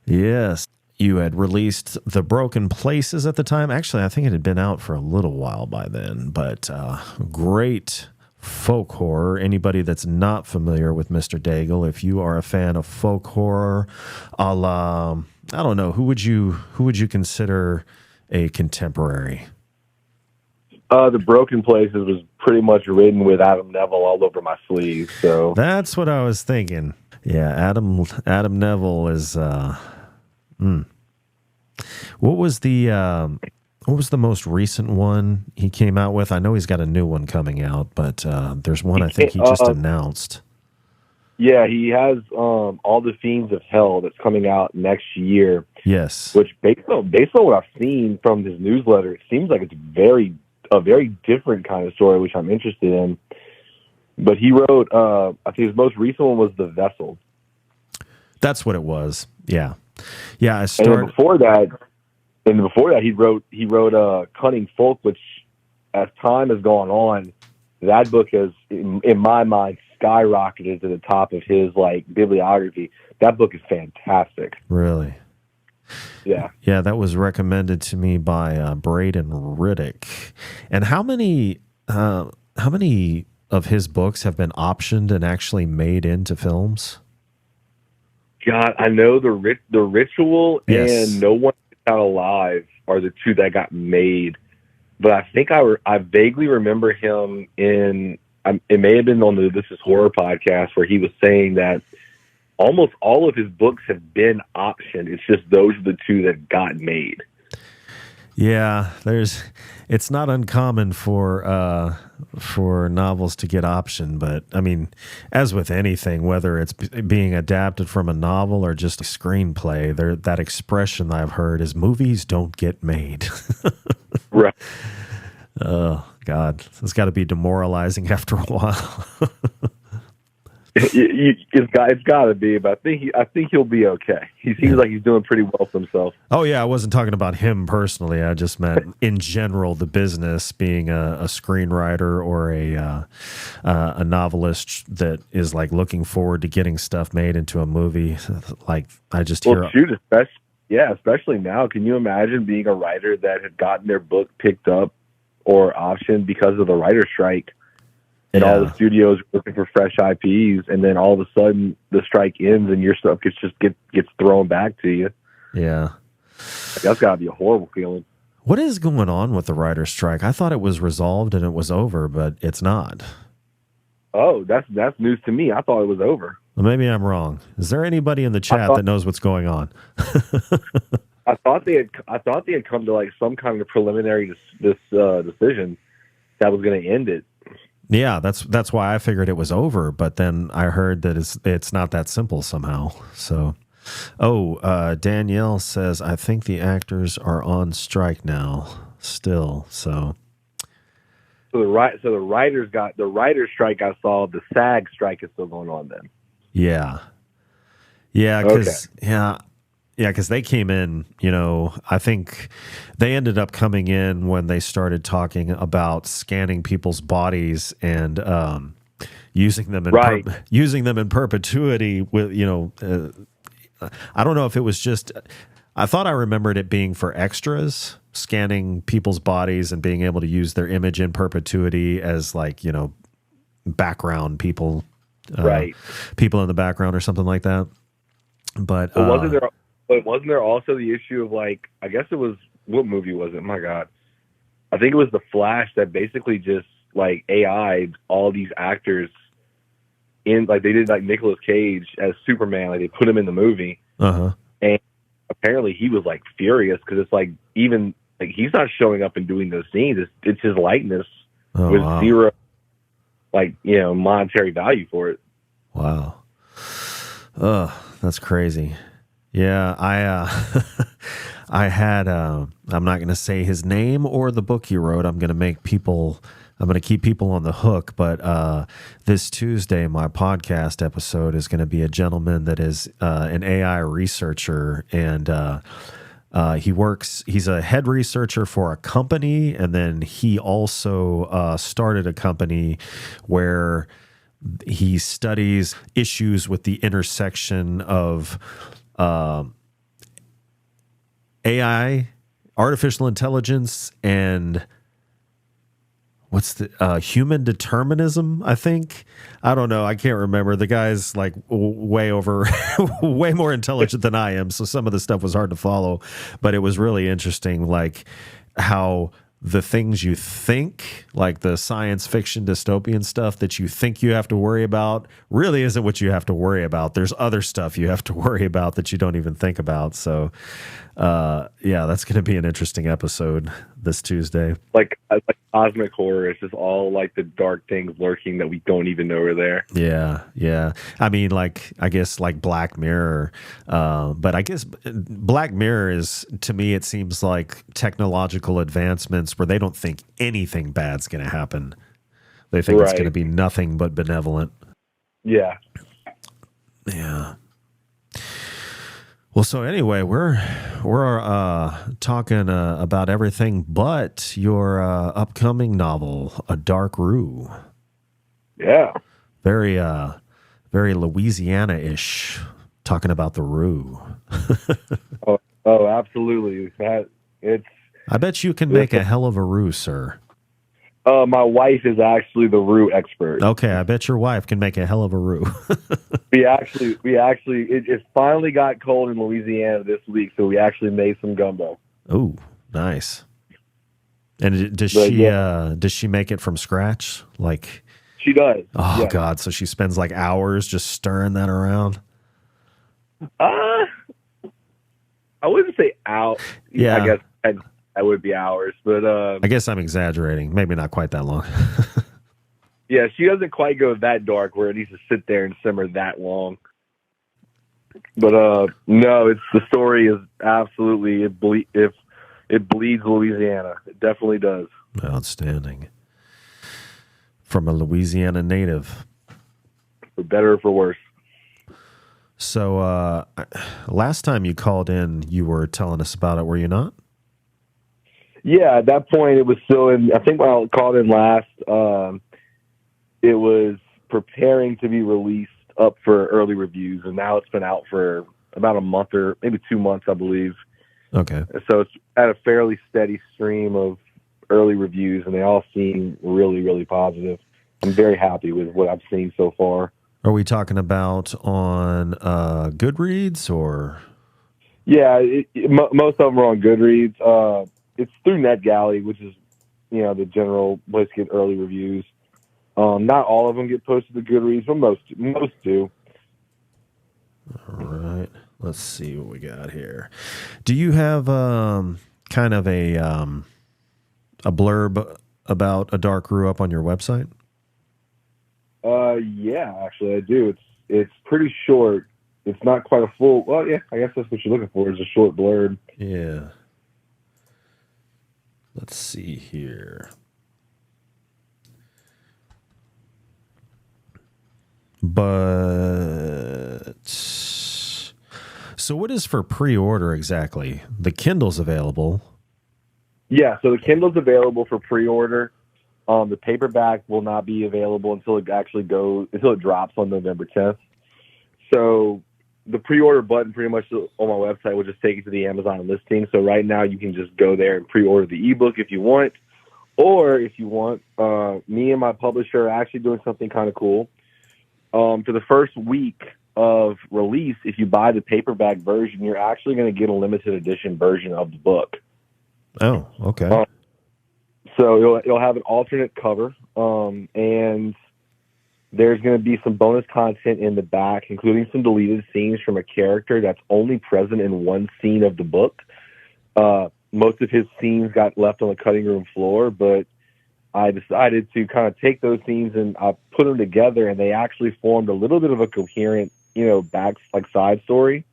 Speaker 1: Yes. You had released The Broken Places at the time. Actually, I think it had been out for a little while by then, but great folk horror. Anybody that's not familiar with Mr. Daigle, if you are a fan of folk horror, a la, I don't know, who would you consider a contemporary?
Speaker 7: The Broken Places was pretty much written with Adam Neville all over my sleeve. So
Speaker 1: that's what I was thinking. Yeah, Adam Neville is. What was the most recent one he came out with? I know he's got a new one coming out, but there's one I think he just announced.
Speaker 7: Yeah, he has All the Fiends of Hell that's coming out next year.
Speaker 1: Yes.
Speaker 7: Which based on what I've seen from his newsletter, it seems like it's a very different kind of story, which I'm interested in. But he wrote, I think his most recent one was The Vessel.
Speaker 1: That's what it was. Yeah. Yeah,
Speaker 7: And before that, he wrote Cunning Folk, which as time has gone on, that book has, in my mind, skyrocketed to the top of his bibliography. That book is fantastic.
Speaker 1: Really?
Speaker 7: Yeah.
Speaker 1: Yeah, that was recommended to me by Braden Riddick. And how many of his books have been optioned and actually made into films?
Speaker 7: God, I know the Ritual
Speaker 1: Yes.
Speaker 7: and No One Gets Out Alive are the two that got made, but I think I vaguely remember him in. It may have been on the This Is Horror podcast where he was saying that almost all of his books have been optioned. It's just those are the two that got made.
Speaker 1: Yeah, it's not uncommon for novels to get optioned, but I mean, as with anything, whether it's being adapted from a novel or just a screenplay, that expression I've heard is movies don't get made.
Speaker 7: Right.
Speaker 1: Oh God, it's got to be demoralizing after a while.
Speaker 7: It's got to be, but I think he'll be okay. He seems like he's doing pretty well for himself.
Speaker 1: Oh yeah, I wasn't talking about him personally. I just meant in general the business, being a screenwriter or a novelist that is looking forward to getting stuff made into a movie. I just hear.
Speaker 7: Especially now. Can you imagine being a writer that had gotten their book picked up or optioned because of the writer's strike? And all the studios are looking for fresh IPs, and then all of a sudden the strike ends, and your stuff gets thrown back to you.
Speaker 1: Yeah,
Speaker 7: that's got to be a horrible feeling.
Speaker 1: What is going on with the writer's strike? I thought it was resolved and it was over, but it's not.
Speaker 7: Oh, that's news to me. I thought it was over.
Speaker 1: Well, maybe I'm wrong. Is there anybody in the chat that knows what's going on?
Speaker 7: I thought they had come to some kind of preliminary decision that was going to end it.
Speaker 1: Yeah, that's why I figured it was over, but then I heard that it's not that simple somehow. So, Danielle says, I think the actors are on strike now still. So
Speaker 7: the writer's strike got solved. The SAG strike is still going on then.
Speaker 1: Yeah, because because they came in, I think they ended up coming in when they started talking about scanning people's bodies and using them in
Speaker 7: Right.
Speaker 1: using them in perpetuity with I don't know if it was just. I thought I remembered it being for extras, scanning people's bodies and being able to use their image in perpetuity as background people,
Speaker 7: Right.
Speaker 1: people in the background or something like that. But
Speaker 7: wasn't there also the issue of I guess it was, what movie was it? My God, I think it was The Flash that basically just AI'd all these actors in they did Nicolas Cage as Superman, they put him in the movie, and apparently he was furious because it's even he's not showing up and doing those scenes. It's his likeness with zero monetary value for it.
Speaker 1: Wow. That's crazy. Yeah, I had I'm not going to say his name or the book he wrote. I'm going to keep people on the hook, but this Tuesday my podcast episode is going to be a gentleman that is an AI researcher, and he's a head researcher for a company, and then he also started a company where he studies issues with the intersection of AI, artificial intelligence, and what's the human determinism, I think. I don't know. I can't remember. The guy's way more intelligent than I am. So some of the stuff was hard to follow, but it was really interesting. How the things you think, the science fiction dystopian stuff that you think you have to worry about really isn't what you have to worry about. There's other stuff you have to worry about that you don't even think about. So, yeah, that's going to be an interesting episode this Tuesday.
Speaker 7: Like cosmic horror. It's just all the dark things lurking that we don't even know are there.
Speaker 1: Yeah, yeah. I mean, I guess Black Mirror, but I guess Black Mirror is, to me, it seems like technological advancements where they don't think anything bad's going to happen. They think it's going to be nothing but benevolent.
Speaker 7: Yeah.
Speaker 1: Yeah. Well, so anyway, we're talking about everything but your upcoming novel, A Dark Rue.
Speaker 7: Yeah.
Speaker 1: Very Louisiana-ish, talking about the Rue.
Speaker 7: oh, absolutely.
Speaker 1: I bet you can make a hell of a Rue, sir.
Speaker 7: My wife is actually the Rue expert.
Speaker 1: Okay, I bet your wife can make a hell of a Rue.
Speaker 7: we actually, it finally got cold in Louisiana this week, so we actually made some gumbo.
Speaker 1: Oh, nice. And does she make it from scratch?
Speaker 7: She does.
Speaker 1: Oh,
Speaker 7: yeah.
Speaker 1: God. So she spends hours just stirring that around?
Speaker 7: I wouldn't say out.
Speaker 1: Yeah.
Speaker 7: I guess that would be hours, but
Speaker 1: I guess I'm exaggerating. Maybe not quite that long.
Speaker 7: Yeah, she doesn't quite go that dark where it needs to sit there and simmer that long. But no, the story is absolutely it bleeds Louisiana. It definitely does.
Speaker 1: Outstanding. From a Louisiana native.
Speaker 7: For better or for worse.
Speaker 1: So last time you called in, you were telling us about it, were you not?
Speaker 7: Yeah, at that point it was still in. I think when I called in last, it was preparing to be released up for early reviews, and now it's been out for about a month or maybe 2 months, I believe.
Speaker 1: Okay.
Speaker 7: So it's at a fairly steady stream of early reviews, and they all seem really, really positive. I'm very happy with what I've seen so far.
Speaker 1: Are we talking about on Goodreads or?
Speaker 7: Yeah, most of them are on Goodreads. It's through NetGalley, which is, the general place to get early reviews. Not all of them get posted to Goodreads, but most do.
Speaker 1: All right. Let's see what we got here. Do you have kind of a blurb about A Dark Rue up on your website?
Speaker 7: Yeah, actually I do. It's pretty short. It's not quite a full. Well, yeah, I guess that's what you're looking for, is a short blurb.
Speaker 1: Yeah. Let's see here. But so what is for pre-order exactly? The Kindle's available.
Speaker 7: Yeah, so the Kindle's available for pre-order. The paperback will not be available until it drops on November 10th. So the pre-order button pretty much on my website will just take you to the Amazon listing. So right now you can just go there and pre-order the ebook if you want. Or if you want, me and my publisher are actually doing something kind of cool. For the first week of release, if you buy the paperback version, you're actually going to get a limited edition version of the book.
Speaker 1: Oh, okay.
Speaker 7: So it'll have an alternate cover, and there's going to be some bonus content in the back, including some deleted scenes from a character that's only present in one scene of the book. Most of his scenes got left on the cutting room floor, but I decided to kind of take those scenes and I put them together, and they actually formed a little bit of a coherent, side story.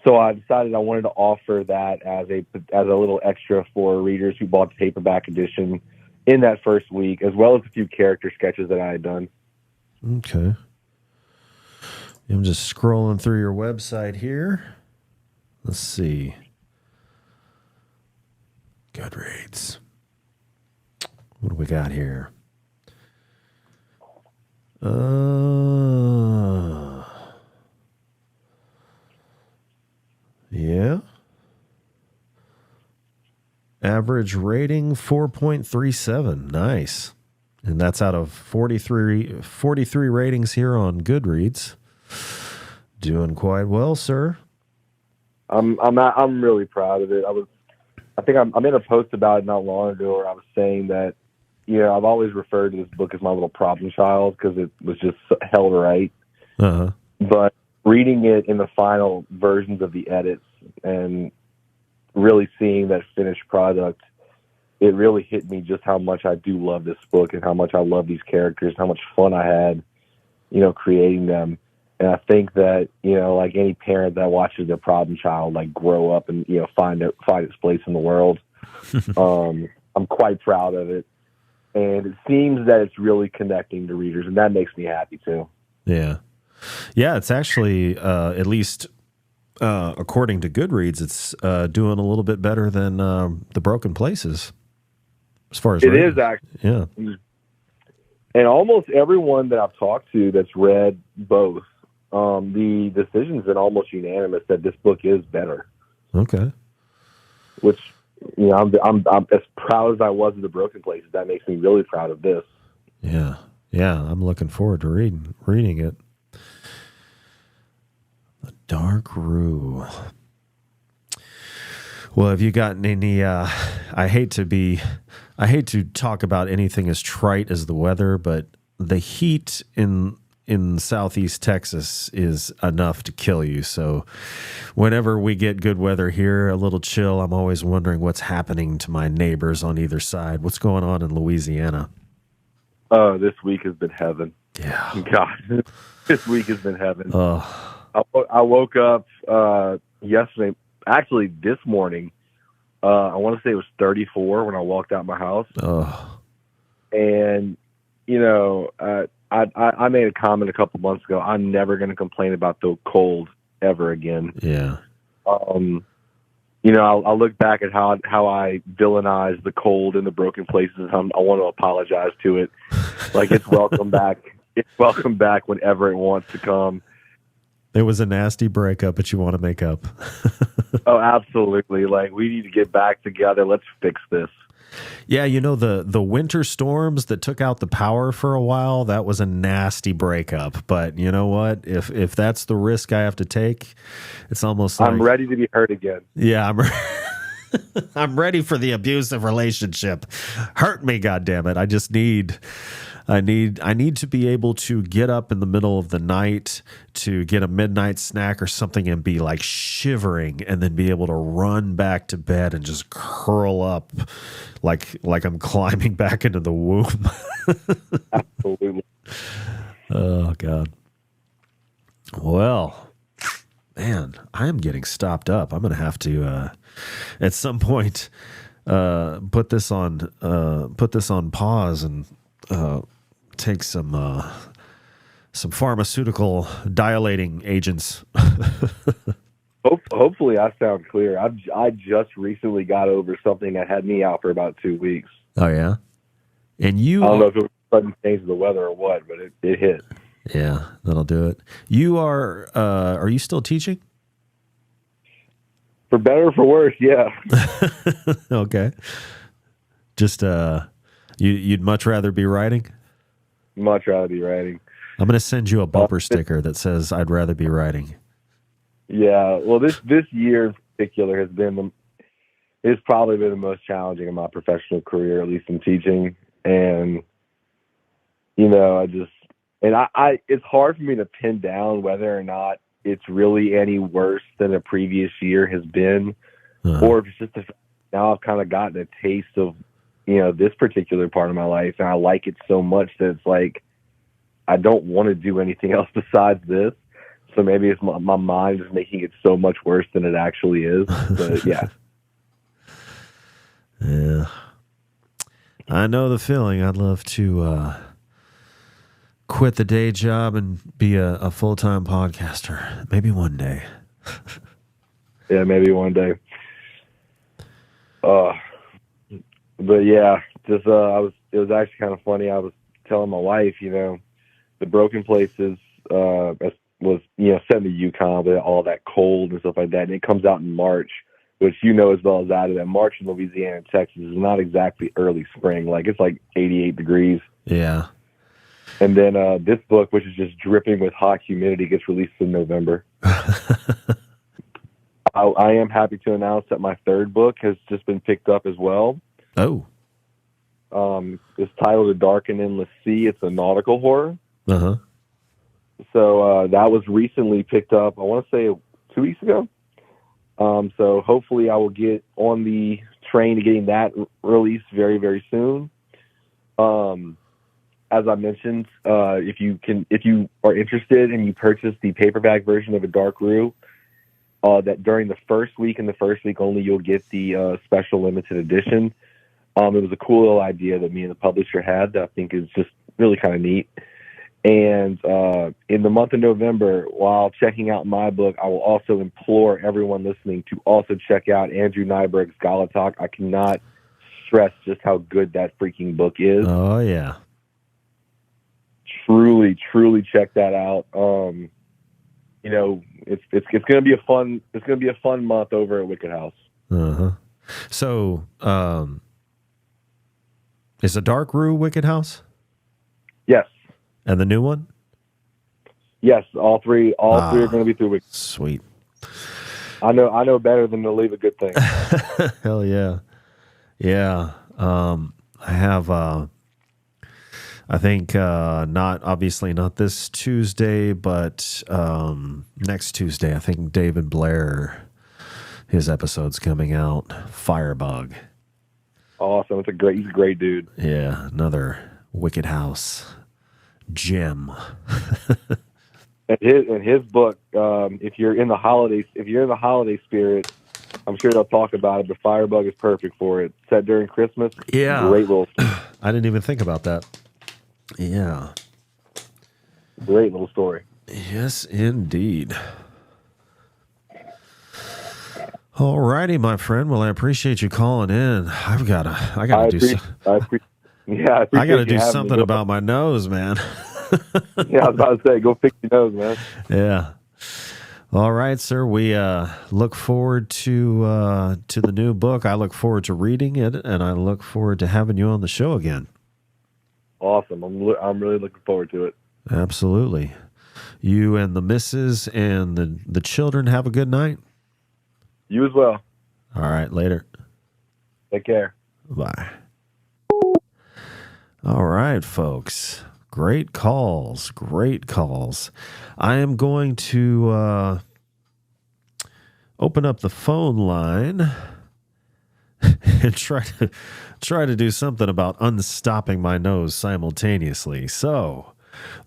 Speaker 7: So I decided I wanted to offer that as a little extra for readers who bought the paperback edition in that first week, as well as a few character sketches that I had done.
Speaker 1: Okay. I'm just scrolling through your website here. Let's see. Goodreads. What do we got here? Yeah. Average rating 4.37. Nice. And that's out of 43 ratings here on Goodreads. Doing quite well, sir.
Speaker 7: I'm really proud of it. I made a post about it not long ago where I was saying that, I've always referred to this book as my little problem child because it was just held right.
Speaker 1: Uh-huh.
Speaker 7: But reading it in the final versions of the edits and really seeing that finished product, it really hit me just how much I do love this book and how much I love these characters, how much fun I had, creating them. And I think that, like any parent that watches their problem child, grow up and, find its place in the world, I'm quite proud of it. And it seems that it's really connecting to readers, and that makes me happy too.
Speaker 1: Yeah. Yeah, it's actually, at least according to Goodreads, it's doing a little bit better than The Broken Places. As far as
Speaker 7: it is actually.
Speaker 1: Yeah.
Speaker 7: And almost everyone that I've talked to that's read both, the decision's been almost unanimous that this book is better.
Speaker 1: Okay.
Speaker 7: Which, I'm as proud as I was of The Broken Places. That makes me really proud of this.
Speaker 1: Yeah. Yeah, I'm looking forward to reading it. The Dark Rue. Well, have you gotten any I hate to talk about anything as trite as the weather, but the heat in Southeast Texas is enough to kill you. So whenever we get good weather here, a little chill, I'm always wondering what's happening to my neighbors on either side. What's going on in Louisiana?
Speaker 7: This week has been heaven.
Speaker 1: Yeah.
Speaker 7: God, this week has been heaven.
Speaker 1: Oh.
Speaker 7: I woke up yesterday, actually this morning. I want to say it was 34 when I walked out my house.
Speaker 1: Oh.
Speaker 7: And, I made a comment a couple months ago. I'm never going to complain about the cold ever again.
Speaker 1: Yeah.
Speaker 7: I'll look back at how I villainized the cold in The Broken Places. I want to apologize to it. Like, it's welcome back. It's welcome back whenever it wants to come.
Speaker 1: It was a nasty breakup, but you want to make up.
Speaker 7: Oh, absolutely. Like, we need to get back together. Let's fix this.
Speaker 1: Yeah, the winter storms that took out the power for a while, that was a nasty breakup. But you know what? If that's the risk I have to take, it's almost like...
Speaker 7: I'm ready to be hurt again.
Speaker 1: Yeah, I'm ready for the abusive relationship. Hurt me, goddammit. I need to be able to get up in the middle of the night to get a midnight snack or something and be like shivering and then be able to run back to bed and just curl up like I'm climbing back into the womb.
Speaker 7: Absolutely.
Speaker 1: Oh, God. Well, man, I am getting stopped up. I'm going to have to, at some point, put this on pause and take some pharmaceutical dilating agents.
Speaker 7: Hopefully I sound clear. I just recently got over something that had me out for about 2 weeks.
Speaker 1: Oh, yeah? And you
Speaker 7: I don't know if it was a sudden change of the weather or what, but it hit.
Speaker 1: Yeah, that'll do it. You are you still teaching?
Speaker 7: For better or for worse, yeah.
Speaker 1: Okay. Just you'd much rather be writing?
Speaker 7: Much rather be writing.
Speaker 1: I'm going to send you a bumper sticker that says I'd rather be writing.
Speaker 7: Yeah, well, this year in particular it's probably been the most challenging in my professional career, at least in teaching. And it's hard for me to pin down whether or not it's really any worse than a previous year has been, or if it's just now I've kind of gotten a taste of this particular part of my life, and I like it so much that it's like I don't want to do anything else besides this. So maybe it's my mind is making it so much worse than it actually is. But yeah.
Speaker 1: Yeah. I know the feeling. I'd love to quit the day job and be a full-time podcaster. Maybe one day.
Speaker 7: Yeah, maybe one day. But yeah, just it was actually kind of funny. I was telling my wife, the Broken Places was set in the Yukon, but all that cold and stuff like that, and it comes out in March, which as well as I do that March in Louisiana and Texas is not exactly early spring. Like it's like 88 degrees.
Speaker 1: Yeah.
Speaker 7: And then this book, which is just dripping with hot humidity, gets released in November. I am happy to announce that my third book has just been picked up as well.
Speaker 1: Oh.
Speaker 7: It's titled A Dark and Endless Sea. It's a nautical horror.
Speaker 1: Uh-huh.
Speaker 7: So that was recently picked up, I want to say 2 weeks ago. So hopefully I will get on the train to getting that released very, very soon. As I mentioned, if you are interested and you purchase the paperback version of A Dark Rue, that during the first week and the first week only, you'll get the special limited edition. It was a cool little idea that me and the publisher had that I think is just really kind of neat. And in the month of November, while checking out my book, I will also implore everyone listening to also check out Andrew Najberg's Gollitok. I cannot stress just how good that freaking book is.
Speaker 1: Oh, yeah.
Speaker 7: Truly, truly check that out. It's going to be a fun month over at Wicked House.
Speaker 1: Uh-huh. So, is A Dark Rue Wicked House?
Speaker 7: Yes.
Speaker 1: And the new one?
Speaker 7: Yes, all three are going to be through Wicked.
Speaker 1: Sweet.
Speaker 7: I know better than to leave a good thing.
Speaker 1: Hell yeah. Yeah. I have I think not this Tuesday, but next Tuesday, I think David Blair, his episode's coming out. Firebug.
Speaker 7: Awesome. He's a great dude.
Speaker 1: Yeah, another Wicked House gem.
Speaker 7: And his book, if you're in the holiday spirit, I'm sure they'll talk about it, but Firebug is perfect for it. Set during Christmas.
Speaker 1: Yeah.
Speaker 7: Great little story.
Speaker 1: I didn't even think about that. Yeah.
Speaker 7: Great little story.
Speaker 1: Yes, indeed. All righty, my friend. Well, I appreciate you calling in. I gotta do something about my nose, man.
Speaker 7: Yeah, I was about to say, go fix your nose, man.
Speaker 1: Yeah. All right, sir. We look forward to the new book. I look forward to reading it, and I look forward to having you on the show again.
Speaker 7: Awesome. I'm really looking forward to it.
Speaker 1: Absolutely. You and the missus and the children have a good night.
Speaker 7: You as well.
Speaker 1: All right, later.
Speaker 7: Take care.
Speaker 1: Bye. All right, folks. Great calls. I am going to open up the phone line and try to do something about unstopping my nose simultaneously. So,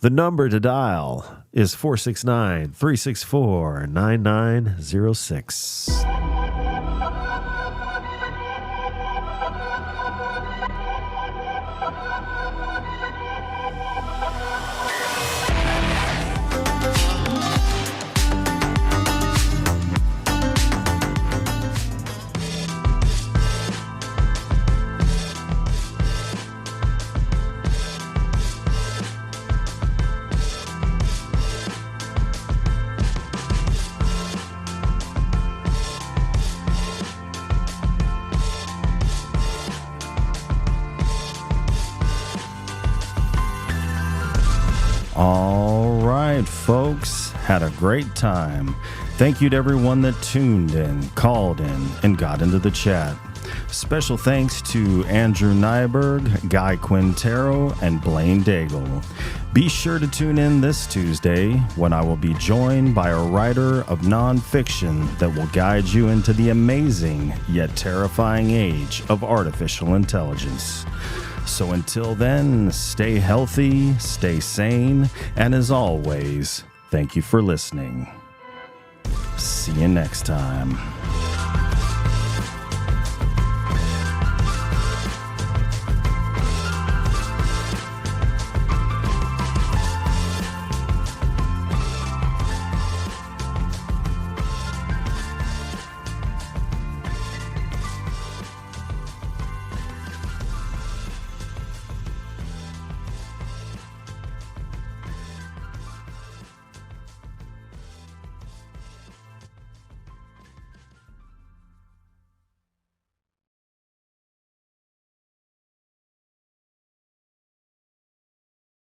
Speaker 1: the number to dial is 469-364-9906. All right, folks. Had a great time. Thank you to everyone that tuned in, called in, and got into the chat. Special thanks to Andrew Najberg, Guy Quintero, and Blaine Daigle. Be sure to tune in this Tuesday when I will be joined by a writer of nonfiction that will guide you into the amazing yet terrifying age of artificial intelligence. So until then, stay healthy, stay sane, and as always, thank you for listening. See you next time.